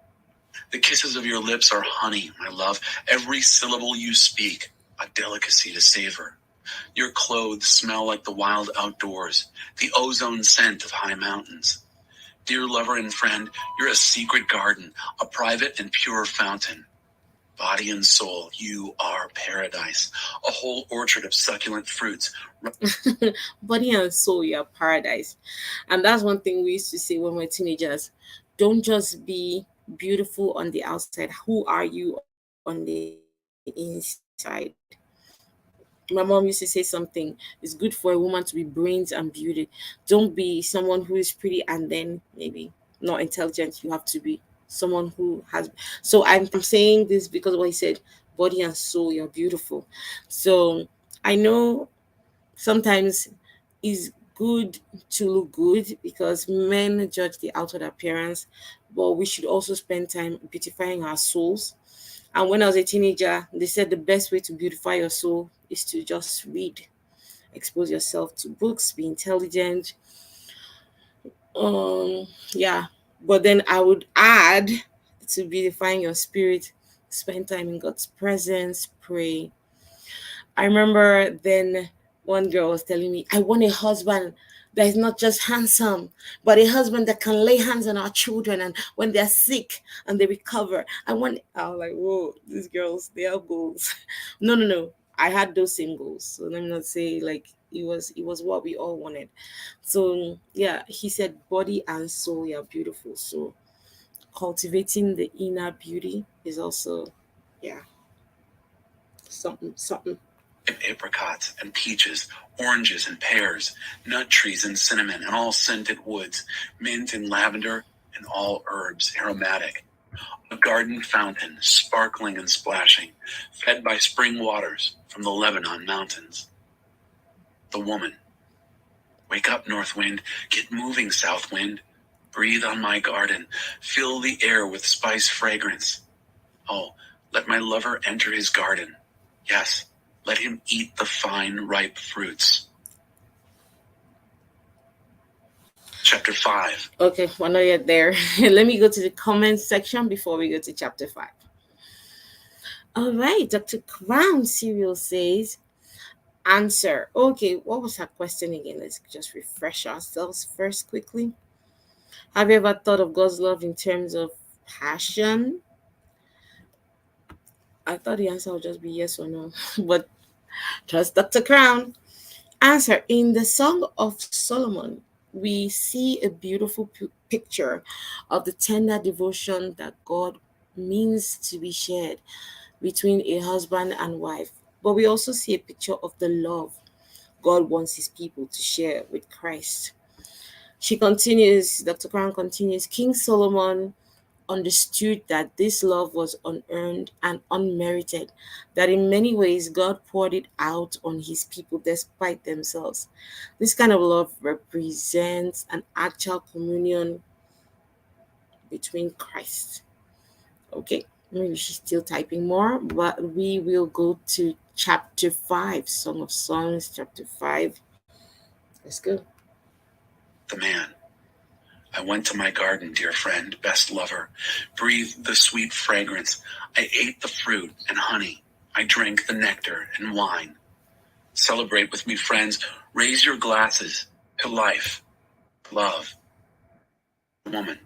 The kisses of your lips are honey, my love. Every syllable you speak, a delicacy to savor. Your clothes smell like the wild outdoors, the ozone scent of high mountains. Dear lover and friend, you're a secret garden, a private and pure fountain. Body and soul, you are paradise, a whole orchard of succulent fruits. Body and soul, you're paradise. And that's one thing we used to say when we we're teenagers. Don't just be beautiful on the outside. Who are you on the inside? My mom used to say something, it's good for a woman to be brains and beauty. Don't be someone who is pretty and then maybe not intelligent. You have to be someone who has. So I'm saying this because of what he said, body and soul, you're beautiful. So I know sometimes it's good to look good because men judge the outward appearance, but we should also spend time beautifying our souls. And when I was a teenager, they said the best way to beautify your soul is to just read, expose yourself to books, be intelligent. Yeah. But then I would add to beautifying your spirit, spend time in God's presence, pray. I remember then one girl was telling me, I want a husband that is not just handsome, but a husband that can lay hands on our children and when they're sick and they recover. I was like, whoa, these girls, they have goals. No, no, no. I had those same goals. So let me not say like it was what we all wanted. So yeah, he said body and soul are beautiful. So cultivating the inner beauty is also, yeah, something. Apricots and peaches, oranges and pears, nut trees and cinnamon, and all scented woods, mint and lavender, and all herbs aromatic. A garden fountain, sparkling and splashing, fed by spring waters from the Lebanon mountains. The woman. Wake up, north wind. Get moving, south wind. Breathe on my garden. Fill the air with spice fragrance. Oh, let my lover enter his garden. Yes, let him eat the fine, ripe fruits. Chapter 5. Okay, we're not yet there. Let me go to the comments section before we go to chapter 5. All right, Dr. Crown Serial says, answer. Okay, what was her question again? Let's just refresh ourselves first quickly. Have you ever thought of God's love in terms of passion? I thought the answer would just be yes or no, but trust Dr. Crown. Answer. In the Song of Solomon, we see a beautiful picture of the tender devotion that God means to be shared between a husband and wife. But we also see a picture of the love God wants his people to share with Christ. She continues, Dr. Crown continues, King Solomon understood that this love was unearned and unmerited, that in many ways God poured it out on his people despite themselves. This kind of love represents an actual communion between Christ. Okay, maybe she's still typing more, but we will go to chapter 5, Song of Songs, chapter 5. Let's go. The man. I went to my garden, dear friend, best lover, breathed the sweet fragrance. I ate the fruit and honey. I drank the nectar and wine. Celebrate with me, friends. Raise your glasses to life, love, woman.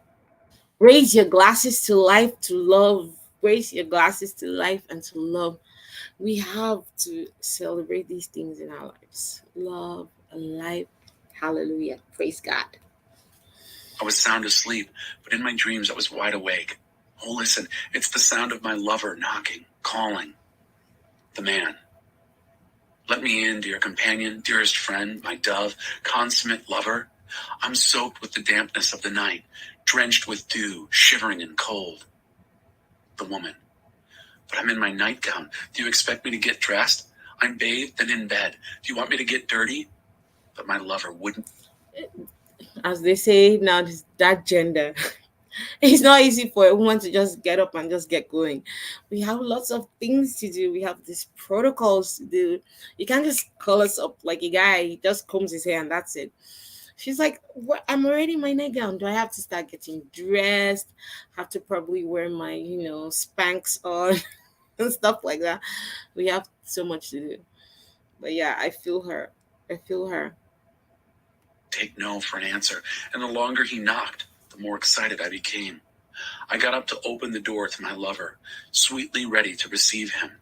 Raise your glasses to life, to love. Raise your glasses to life and to love. We have to celebrate these things in our lives. Love, life. Hallelujah. Praise God. I was sound asleep, but in my dreams I was wide awake. Oh, listen, it's the sound of my lover knocking, calling. The man. Let me in, dear companion, dearest friend, my dove, consummate lover. I'm soaked with the dampness of the night, drenched with dew, shivering and cold. The woman. But I'm in my nightgown. Do you expect me to get dressed? I'm bathed and in bed. Do you want me to get dirty? But my lover wouldn't. As they say now, that gender. It's not easy for a woman to just get up and just get going. We have lots of things to do. We have these protocols to do. You can't just call us up like a guy. He just combs his hair and that's it. She's like, what? I'm already in my nightgown. Do I have to start getting dressed? Have to probably wear my, Spanx on and stuff like that. We have so much to do. But yeah, I feel her. I feel her. Take no for an answer, and the longer he knocked, the more excited I became. I got up to open the door to my lover, sweetly ready to receive him.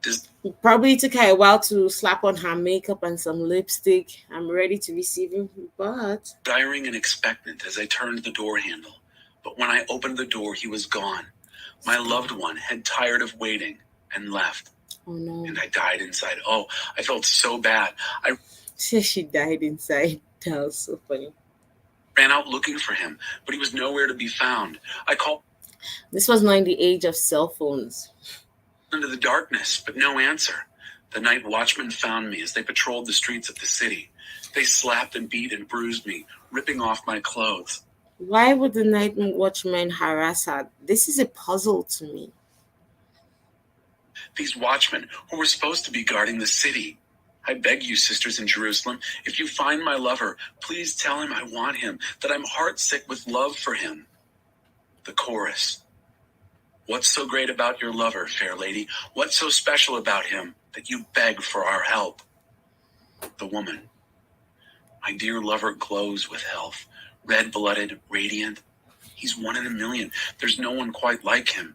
It probably took her a while to slap on her makeup and some lipstick. I'm ready to receive him, but Desiring and expectant as I turned the door handle. But when I opened the door, he was gone. My loved one had tired of waiting and left. oh no. And I died inside. Oh, I felt so bad. I Says she died inside. That was so funny. ran out looking for him, but he was nowhere to be found. I called This was not in the age of cell phones. into the darkness, but no answer. The night watchmen found me as they patrolled the streets of the city. They slapped and beat and bruised me, ripping off my clothes. Why would the night watchman harass her? This is a puzzle to me. These watchmen who were supposed to be guarding the city. I beg you, sisters in Jerusalem, if you find my lover, please tell him I want him, that I'm heartsick with love for him. The chorus. What's so great about your lover, fair lady? What's so special about him that you beg for our help? The woman. My dear lover glows with health, red-blooded, radiant. He's one in a million. There's no one quite like him.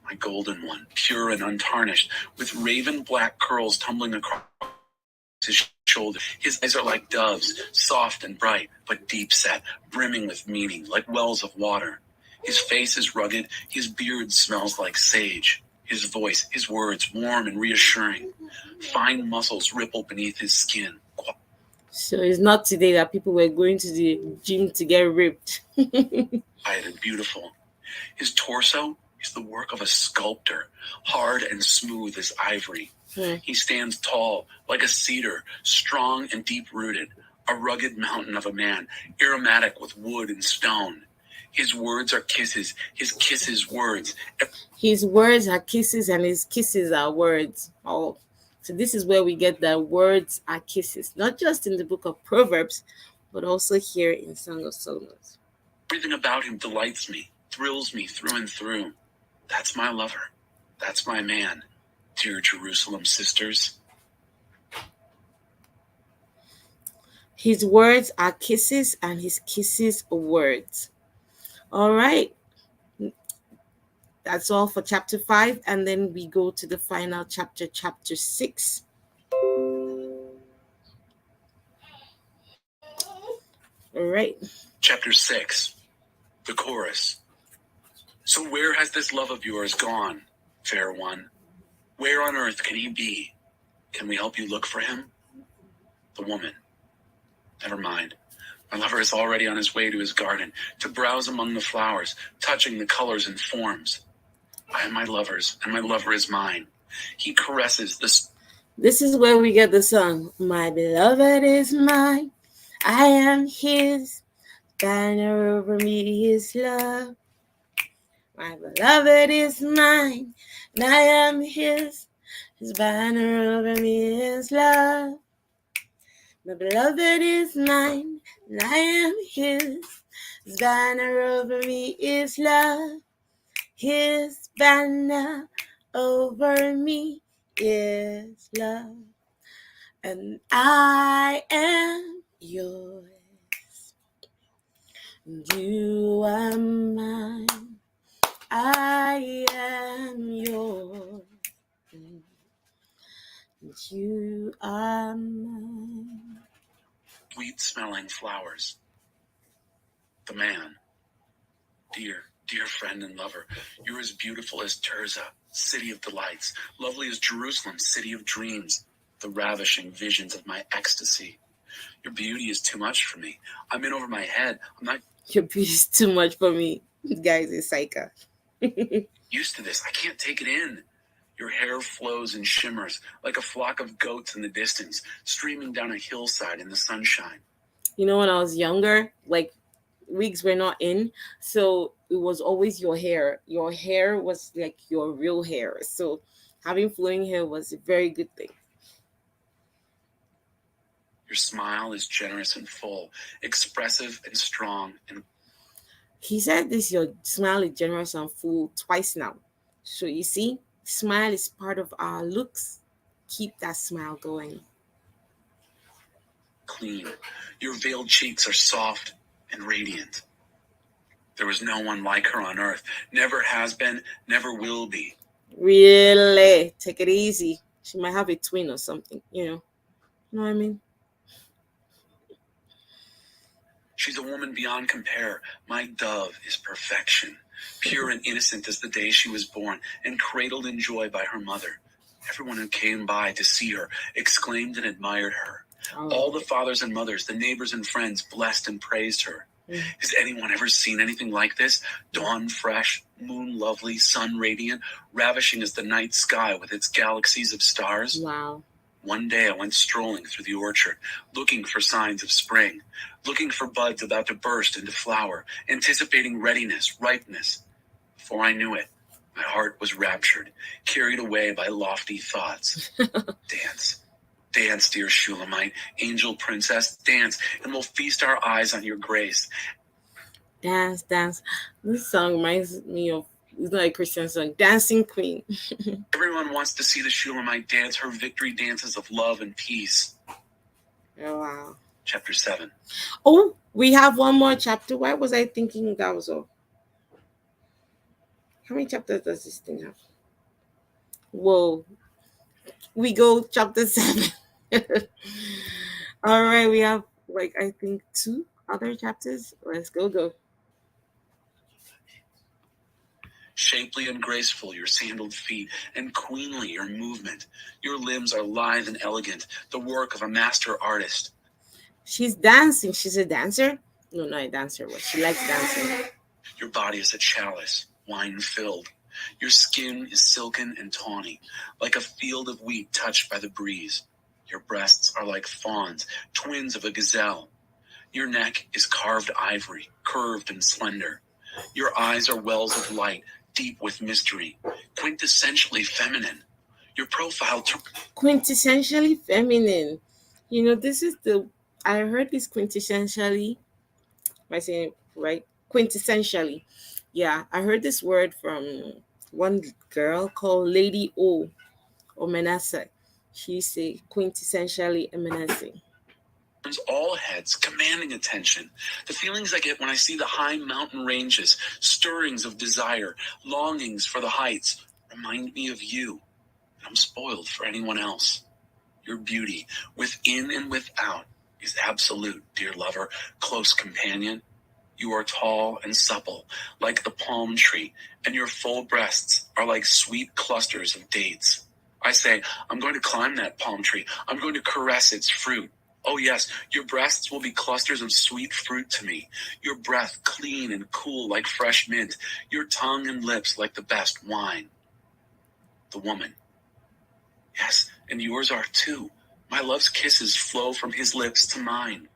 my golden one, pure and untarnished, with raven black curls tumbling across his shoulder. His eyes are like doves, soft and bright, but deep set, brimming with meaning, like wells of water. His face is rugged, his beard smells like sage. His voice, his words, warm and reassuring. Fine muscles ripple beneath his skin. So it's not today that people were going to the gym to get ripped. Quiet and beautiful. His torso is the work of a sculptor, hard and smooth as ivory. He stands tall, like a cedar, strong and deep-rooted, a rugged mountain of a man, aromatic with wood and stone. His words are kisses, his kisses words. His words are kisses and his kisses are words. Oh, so this is where we get the words are kisses, not just in the book of Proverbs, but also here in Song of Solomon. Everything about him delights me, thrills me through and through. That's my lover. That's my man. Dear Jerusalem sisters. His words are kisses and his kisses are words. All right. That's all for chapter 5. And then we go to the final chapter, chapter 6. All right. Chapter 6. The chorus. So where has this love of yours gone, fair one? Where on earth can he be? Can we help you look for him? The woman. Never mind. My lover is already on his way to his garden, to browse among the flowers, touching the colors and forms. I am my lover's, and my lover is mine. He caresses the... This is where we get the song. My beloved is mine. I am his. Banner over me is love. My beloved is mine, and I am his. His banner over me is love. My beloved is mine, and I am his. His banner over me is love. His banner over me is love. And I am yours. You are mine. I am yours. You are mine. Sweet-smelling flowers. The man. Dear, dear friend and lover, you're as beautiful as Tirzah, city of delights, lovely as Jerusalem, city of dreams, the ravishing visions of my ecstasy. Your beauty is too much for me. I'm in over my head. I'm not... Your beauty is too much for me. This guy is a psycho. Used to this. I can't take it in. Your hair flows and shimmers like a flock of goats in the distance, streaming down a hillside in the sunshine. You know, when I was younger, like, wigs were not in, so it was always your hair. Your hair was like your real hair. So having flowing hair was a very good thing. Your smile is generous and full, expressive and strong. And he said this, your smile is generous and full twice now. So you see, smile is part of our looks. Keep that smile going. Clean. Your veiled cheeks are soft and radiant. There was no one like her on earth. Never has been, never will be. Really? Take it easy. She might have a twin or something, you know. You know what I mean? She's a woman beyond compare. My dove is perfection, pure and innocent as the day she was born, and cradled in joy by her mother. Everyone who came by to see her exclaimed and admired her. Oh. All the fathers and mothers, the neighbors and friends blessed and praised her. Has anyone ever seen anything like this? Dawn fresh, moon lovely, sun radiant, ravishing as the night sky with its galaxies of stars. Wow. One day I went strolling through the orchard, looking for signs of spring, looking for buds about to burst into flower, anticipating readiness, ripeness. Before I knew it, my heart was raptured, carried away by lofty thoughts. Dance. Dance, dear Shulamite, angel princess, dance, and we'll feast our eyes on your grace. Dance, dance. This song reminds me of, it's not a Christian song, Dancing Queen. Everyone wants to see the Shulamite dance her victory dances of love and peace. Oh, wow. Chapter 7. Oh, we have one more chapter. Why was I thinking that was all? How many chapters does this thing have? Whoa, we go chapter 7. All right, we have like I think 2 other chapters. Let's go. Shapely and graceful your sandaled feet, and queenly your movement. Your limbs are lithe and elegant, the work of a master artist. She's dancing. She's a dancer. No, not a dancer, but she likes dancing. Your body is a chalice, wine-filled. Your skin is silken and tawny, like a field of wheat touched by the breeze. Your breasts are like fawns, twins of a gazelle. Your neck is carved ivory, curved and slender. Your eyes are wells of light, deep with mystery, quintessentially feminine. Your profile Quintessentially feminine. You know, this is the I heard this quintessentially. Am I saying it right? Quintessentially. Yeah, I heard this word from one girl called Lady O or Menasa. She say quintessentially menacing. turns all heads, commanding attention. The feelings I get when I see the high mountain ranges, stirrings of desire, longings for the heights, remind me of you. I'm spoiled for anyone else. Your beauty, within and without, is absolute, dear lover, close companion. You are tall and supple, like the palm tree, and your full breasts are like sweet clusters of dates. I say, I'm going to climb that palm tree. I'm going to caress its fruit. Oh yes, your breasts will be clusters of sweet fruit to me. Your breath clean and cool like fresh mint. Your tongue and lips like the best wine. The woman. Yes, and yours are too. My love's kisses flow from his lips to mine.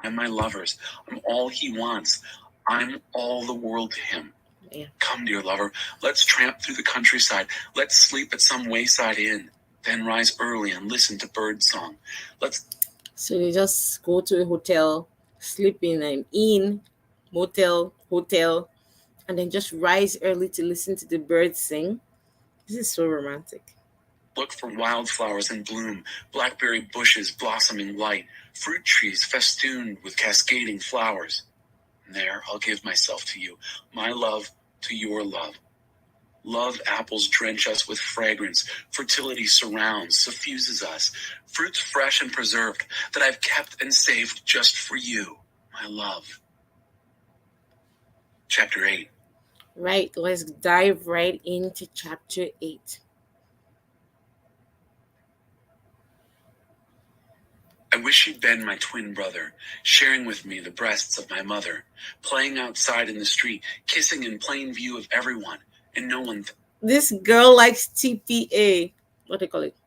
I'm my lover's. I'm all he wants. I'm all the world to him. Yeah. Come, dear lover, let's tramp through the countryside. Let's sleep at some wayside inn. Then rise early and listen to bird song. So they just go to a hotel, sleep in an inn, motel, hotel, and then just rise early to listen to the birds sing. This is so romantic. Look for wildflowers in bloom, blackberry bushes blossoming white, fruit trees festooned with cascading flowers. And there I'll give myself to you, my love to your love. Love apples drench us with fragrance, fertility surrounds, suffuses us, fruits fresh and preserved that I've kept and saved just for you, my love. Chapter 8. Right, let's dive right into chapter 8. I wish you'd been my twin brother, sharing with me the breasts of my mother, playing outside in the street, kissing in plain view of everyone, and no one. This girl likes TPA. What do they call it?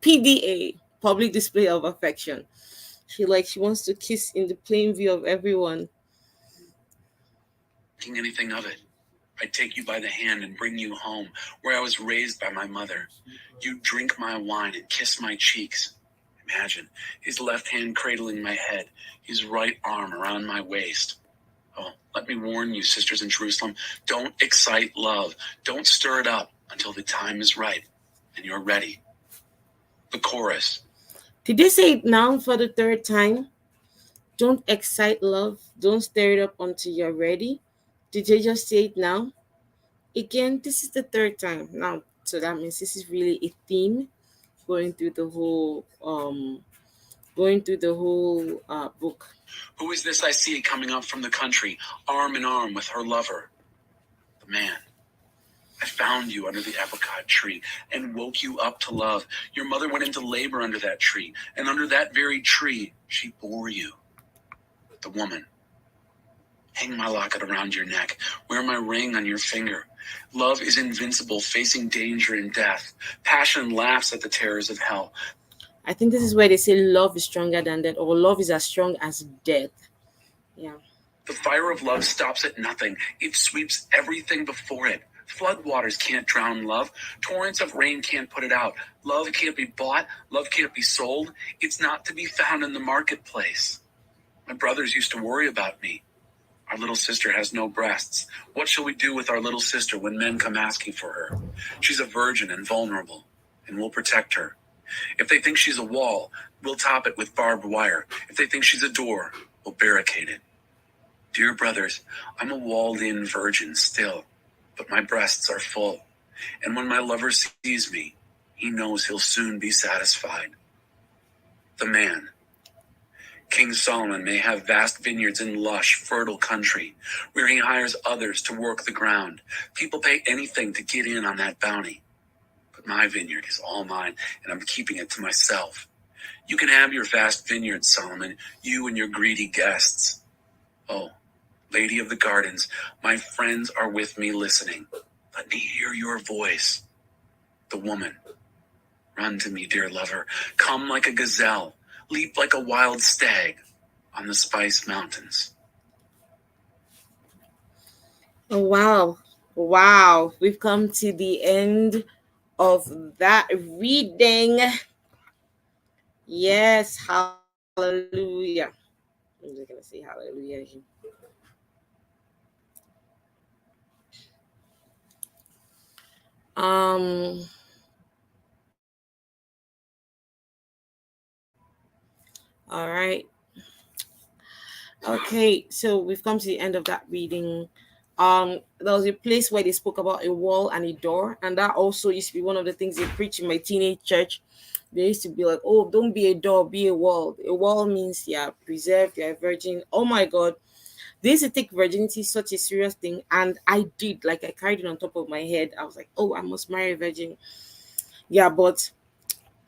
PDA, public display of affection. She wants to kiss in the plain view of everyone. Thinking anything of it. I'd take you by the hand and bring you home, where I was raised by my mother. You'd drink my wine and kiss my cheeks. Imagine, his left hand cradling my head, his right arm around my waist. Oh, let me warn you, sisters in Jerusalem, don't excite love. Don't stir it up until the time is right and you're ready. The chorus. Did they say it now for the third time? Don't excite love. Don't stir it up until you're ready. Did they just say it now? Again, this is the third time now. So that means this is really a theme going through the whole book. Who is this I see coming up from the country, arm in arm with her lover? The man. I found you under the apricot tree and woke you up to love. Your mother went into labor under that tree, and under that very tree, she bore you. The woman. Hang my locket around your neck. Wear my ring on your finger. Love is invincible, facing danger and death. Passion laughs at the terrors of hell. I think this is where they say love is stronger than death, or love is as strong as death. Yeah. The fire of love stops at nothing. It sweeps everything before it. Floodwaters can't drown love. Torrents of rain can't put it out. Love can't be bought. Love can't be sold. It's not to be found in the marketplace. My brothers used to worry about me. Our little sister has no breasts. What shall we do with our little sister when men come asking for her? She's a virgin and vulnerable, and we'll protect her. If they think she's a wall, we'll top it with barbed wire. If they think she's a door, we'll barricade it. Dear brothers, I'm a walled-in virgin still, but my breasts are full, and when my lover sees me, he knows he'll soon be satisfied. The man. King Solomon may have vast vineyards in lush, fertile country, where he hires others to work the ground. People pay anything to get in on that bounty. But my vineyard is all mine, and I'm keeping it to myself. You can have your vast vineyard, Solomon, you and your greedy guests. Oh, Lady of the Gardens, my friends are with me listening. Let me hear your voice. The woman. Run to me, dear lover. Come like a gazelle. Leap like a wild stag on the Spice Mountains. Oh, wow. Wow. We've come to the end of that reading. Yes. Hallelujah. I'm just going to say hallelujah. Um, all right. Okay, so we've come to the end of that reading. There was a place where they spoke about a wall and a door, and that also used to be one of the things they preach in my teenage church. They used to be like, "Oh, don't be a door, be a wall." A wall means you're preserved, you're a virgin. Oh my God, they used to take virginity such a serious thing, and I did. Like I carried it on top of my head. I was like, "Oh, I must marry a virgin." Yeah, but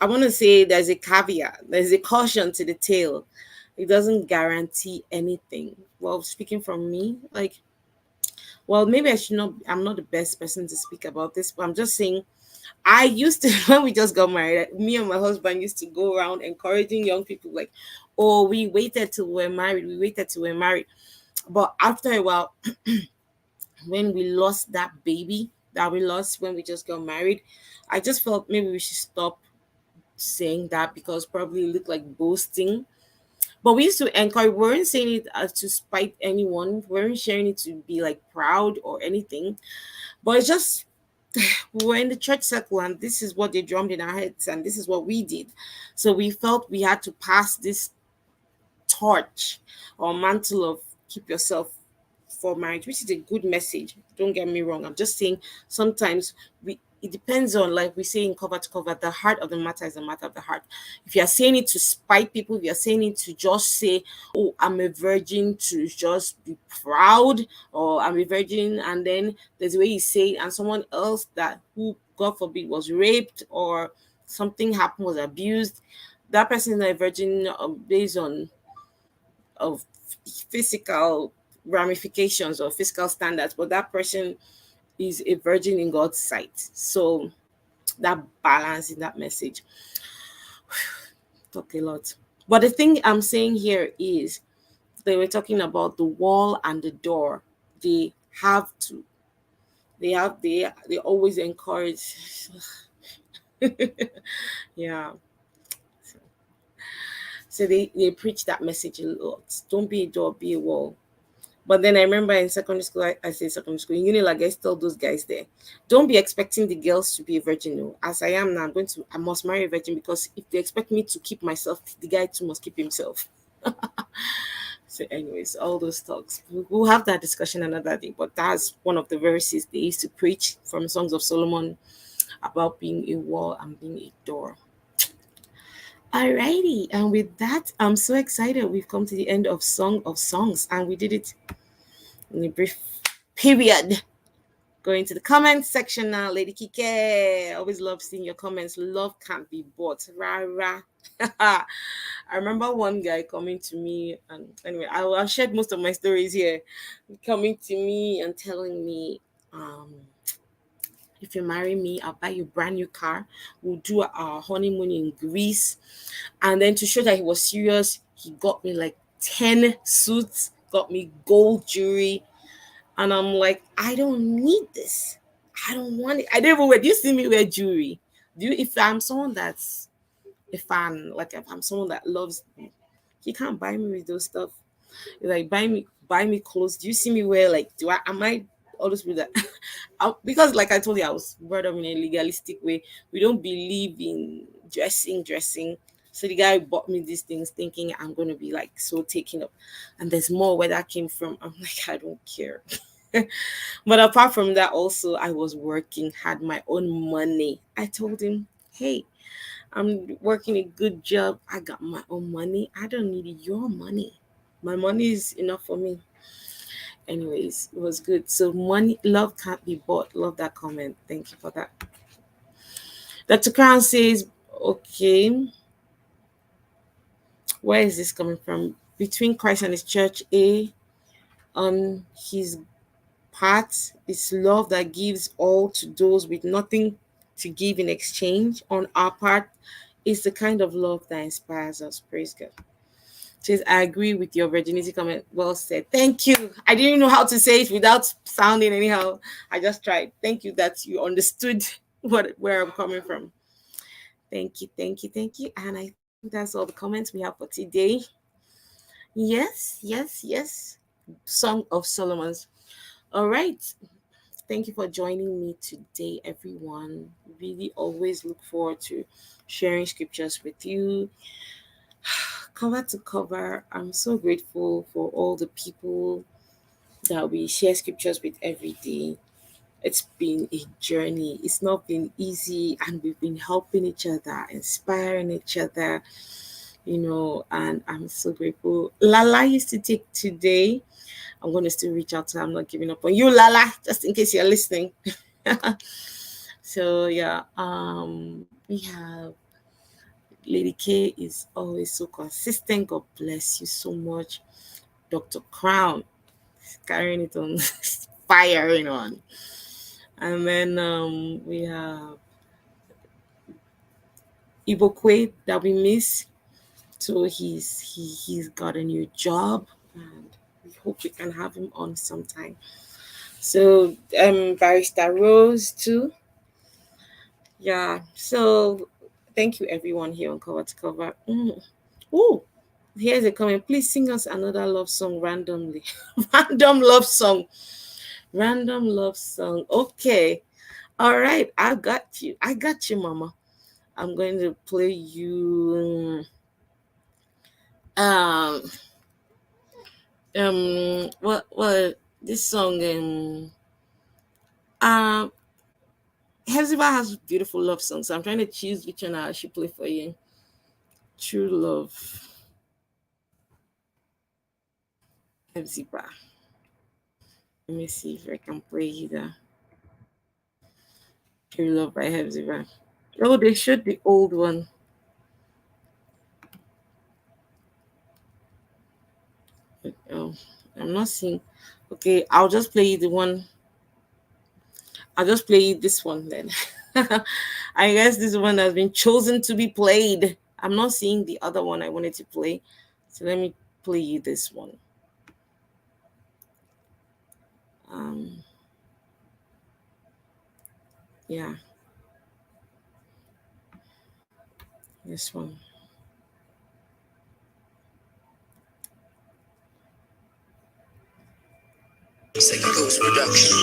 I want to say there's a caveat, there's a caution to the tale. It doesn't guarantee anything. Well, speaking from me, like, well, maybe I should not, I'm not the best person to speak about this, but I'm just saying, I used to, when we just got married, me and my husband used to go around encouraging young people, like, oh, we waited till we're married, we waited till we're married. But after a while, when we lost that baby that we lost when we just got married, I just felt maybe we should stop saying that because probably it looked like boasting. But we used to encourage, we weren't saying it as to spite anyone, we weren't sharing it to be like proud or anything. But it's just, we were in the church circle and this is what they drummed in our heads and this is what we did. So we felt we had to pass this torch or mantle of keep yourself for marriage, which is a good message. Don't get me wrong. I'm just saying sometimes we it depends on, like we say in cover to cover, the heart of the matter is the matter of the heart. If you're saying it to spite people, if you're saying it to just say, oh, I'm a virgin to just be proud, or I'm a virgin, and then there's a way you say it, and someone else that who God forbid was raped or something happened, was abused, that person is not a virgin based on of physical ramifications or physical standards, but that person is a virgin in God's sight. So that balance in that message talk a lot. But the thing I'm saying here is they were talking about the wall and the door. They have to. They always encourage. Yeah. So they preach that message a lot. Don't be a door, be a wall. But then I remember in secondary school, I say secondary school, in Unilag, I told those guys there, don't be expecting the girls to be a virgin. No. As I am now, I must marry a virgin because if they expect me to keep myself, the guy too must keep himself. So, anyways, all those talks. We'll have that discussion another day, but that's one of the verses they used to preach from Songs of Solomon about being a wall and being a door. Alrighty, and with that, I'm so excited. We've come to the end of Song of Songs, and we did it in a brief period. Going to the comments section now, Lady Kike. Always love seeing your comments. Love can't be bought. Rah rah. I remember one guy coming to me, and anyway, I'll shared most of my stories here. Coming to me and telling me, if you marry me, I'll buy you a brand new car. We'll do our honeymoon in Greece. And then to show that he was serious, he got me like 10 suits, got me gold jewelry. And I'm like, I don't need this. I don't want it. I don't even wear. Do you see me wear jewelry? Do you? If I'm someone that's a fan, like if I'm someone that loves, he can't buy me with those stuff. Like buy me clothes. Do you see me wear like? Do I? Am I always with that? Because like I told you, I was brought up in a legalistic way. We don't believe in dressing. So the guy bought me these things thinking I'm going to be like so taken up. And there's more where that came from. I'm like, I don't care. But apart from that, also, I was working, had my own money. I told him, hey, I'm working a good job. I got my own money. I don't need your money. My money is enough for me. Anyways, it was good. So money, love can't be bought. Love that comment. Thank you for that. Dr. Crown says, okay, where is this coming from? Between Christ and his church, on his part, it's love that gives all to those with nothing to give in exchange. On our part, it's the kind of love that inspires us. Praise God. Says, I agree with your virginity comment. Well said. Thank you. I didn't know how to say it without sounding anyhow. I just tried. Thank you that you understood where I'm coming from. Thank you, thank you, thank you. And I think that's all the comments we have for today. Yes, yes, yes. Song of Solomon's. All right. Thank you for joining me today, everyone. Really always look forward to sharing scriptures with you. Cover to cover, I'm so grateful for all the people that we share scriptures with every day. It's been a journey. It's not been easy, and we've been helping each other, inspiring each other, and I'm so grateful. Lala used to take today. I'm going to still reach out to her. I'm not giving up on you, Lala, just in case you're listening. So, yeah, we have Lady K is always so consistent. God bless you so much. Dr. Crown carrying it on, firing on. And then we have EveryWay that we miss. So he's got a new job, and we hope we can have him on sometime. So Barrister Rose too. Yeah. So thank you everyone here on Cover to Cover. Oh, here's a comment. Please sing us another love song randomly. Random love song. Random love song. Okay. All right. I got you. I got you, Mama. I'm going to play you what this song Hezbollah has beautiful love songs, so I'm trying to choose which one I should play for you. True Love. Hezbollah. Let me see if I can play you that. True Love by Hezbollah. Oh, they showed the old one. Oh, I'm not seeing. Okay, I'll just play you the one. I'll just play you this one then. I guess this one has been chosen to be played. I'm not seeing the other one I wanted to play. So let me play you this one. Yeah. This one. Second Ghost Production.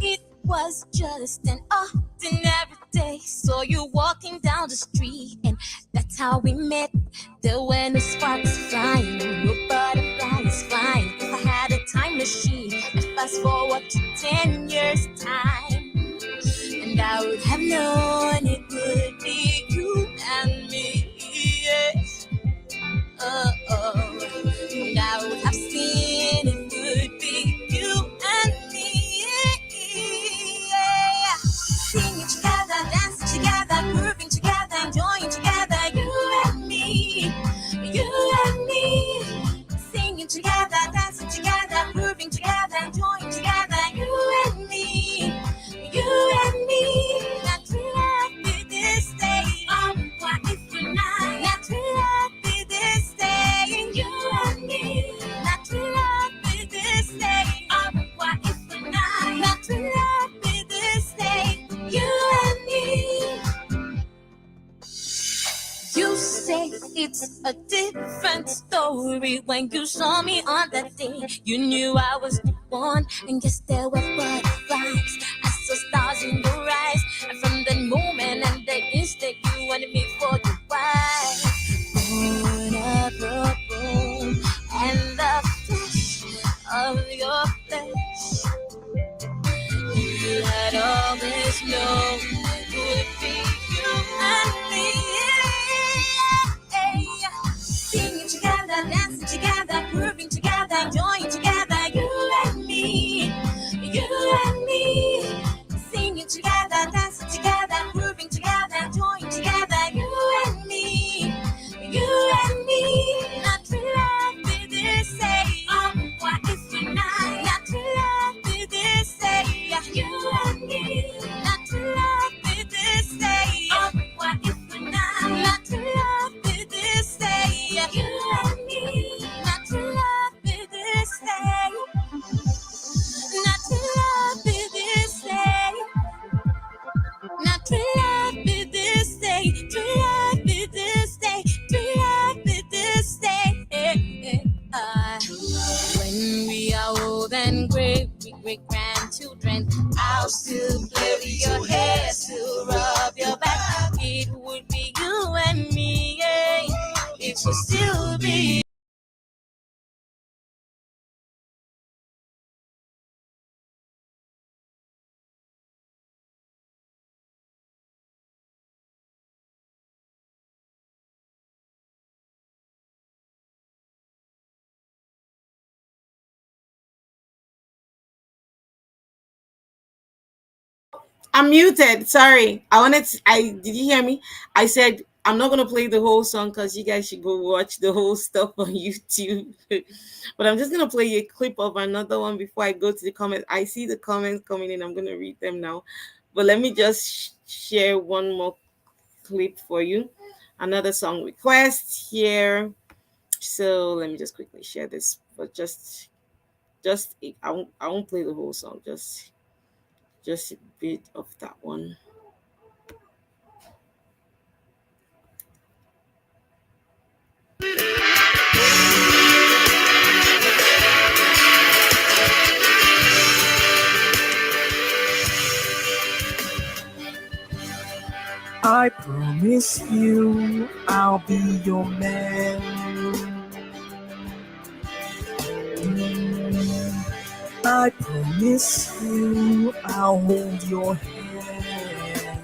It was just an ordinary day. Saw you walking down the street, and that's how we met. There were no sparks flying, no butterflies flying. If I had a time machine, I'd fast forward to 10 years' time, and I would have known it would be you and me. Yes. And I would have seen it would be you and me. Yeah. Singing together, dancing together, moving together, enjoying together, you and me, you and me. Singing together, dancing together, moving together, enjoying together, you and me, you and me. That we have It's a different story when you saw me on that day. You knew I was the one, and yes, there were butterflies. I saw stars in your eyes, and from that moment and the instant you wanted me for your wife. Vulnerable and the flesh of your flesh. You had always known it would be you and me. Singing together, dancing together, grooving together, enjoying together, you and me, you and me. Singing together, dancing together, grooving together, enjoying together, you and me, you and me. Not to love me this say, oh, what if we're not to love me this say, you and me. Not to love me this say, oh, what if we're not to love me this say, you and me. Not to love me this say, not to love me this say. Not to love me this day, to love me this day, to love me this day. When we are old and great, we great grandchildren, I'll still play with your hair, still rub your back. It would be you and me, yeah. It would still be. I'm muted. Sorry. Did you hear me? I said I'm not gonna play the whole song because you guys should go watch the whole stuff on YouTube. But I'm just gonna play a clip of another one before I go to the comments. I see the comments coming in. I'm gonna read them now. But let me just share one more clip for you. Another song request here. So let me just quickly share this. But I won't play the whole song. Just a bit of that one. I promise you I'll be your man. I promise you I'll hold your hand.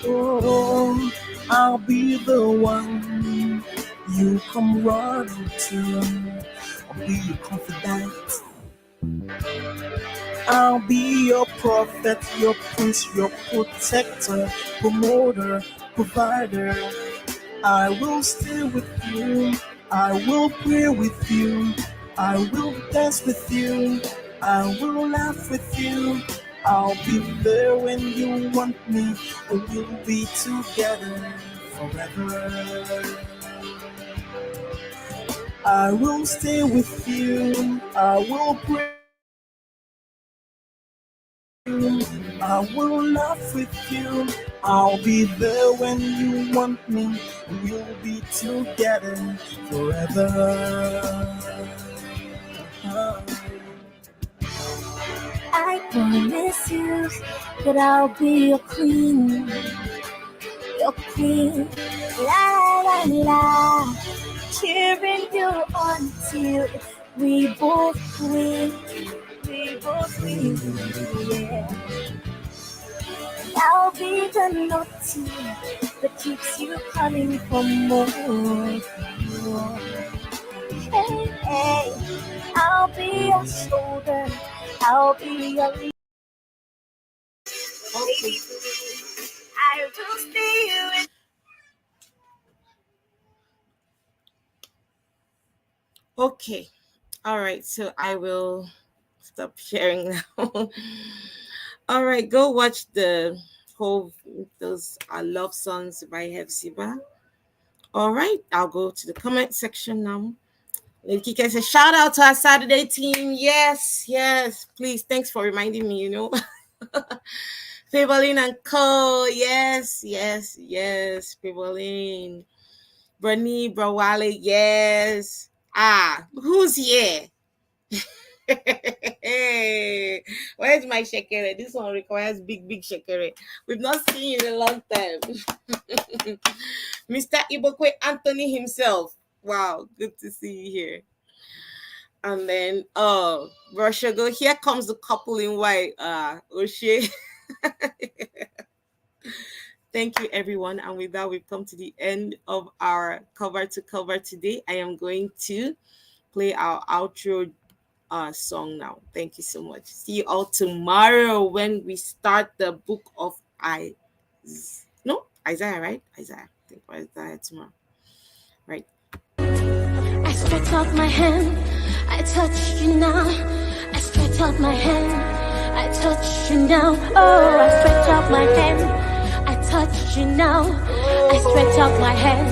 Oh, I'll be the one you come running to. I'll be your confidant. I'll be your prophet, your prince, your protector, promoter, provider. I will stay with you. I will pray with you. I will dance with you. I will laugh with you. I'll be there when you want me. And we'll be together forever. I will stay with you. I will pray. I will laugh with you. I'll be there when you want me. We'll be together forever. I promise you that I'll be your queen, your queen. La la la, cheering you on till we both win. We both win, yeah. I'll be the naughty that keeps you coming for more. Hey, hey, I'll be your shoulder. I'll be your lead. Okay. I will stay with. Okay. All right. So I will stop sharing now. All right. Go watch the whole those love songs by Hefziba. All right. I'll go to the comment section now. Lady Kika says, shout out to our Saturday team. Yes, yes. Please. Thanks for reminding me, Favoline and Co. Yes, yes, yes. Favoline. Bernie, Brawale. Yes. Who's here? Hey, where's my shekere? This one requires big shekere. We've not seen you in a long time. Mr. Ibokwe Anthony himself. Wow, good to see you here. And then, Rushago, here comes the couple in white. Oshe. Thank you, everyone. And with that, we've come to the end of our cover to cover today. I am going to play our outro song now. Thank you so much. See you all tomorrow when we start the book of Isaiah, right? Isaiah. I think Isaiah tomorrow. Right. I stretch out my hand, I touch you now. I stretch out my hand, I touch you now. Oh, I stretch out my hand, I touch you now. I stretch out my hand,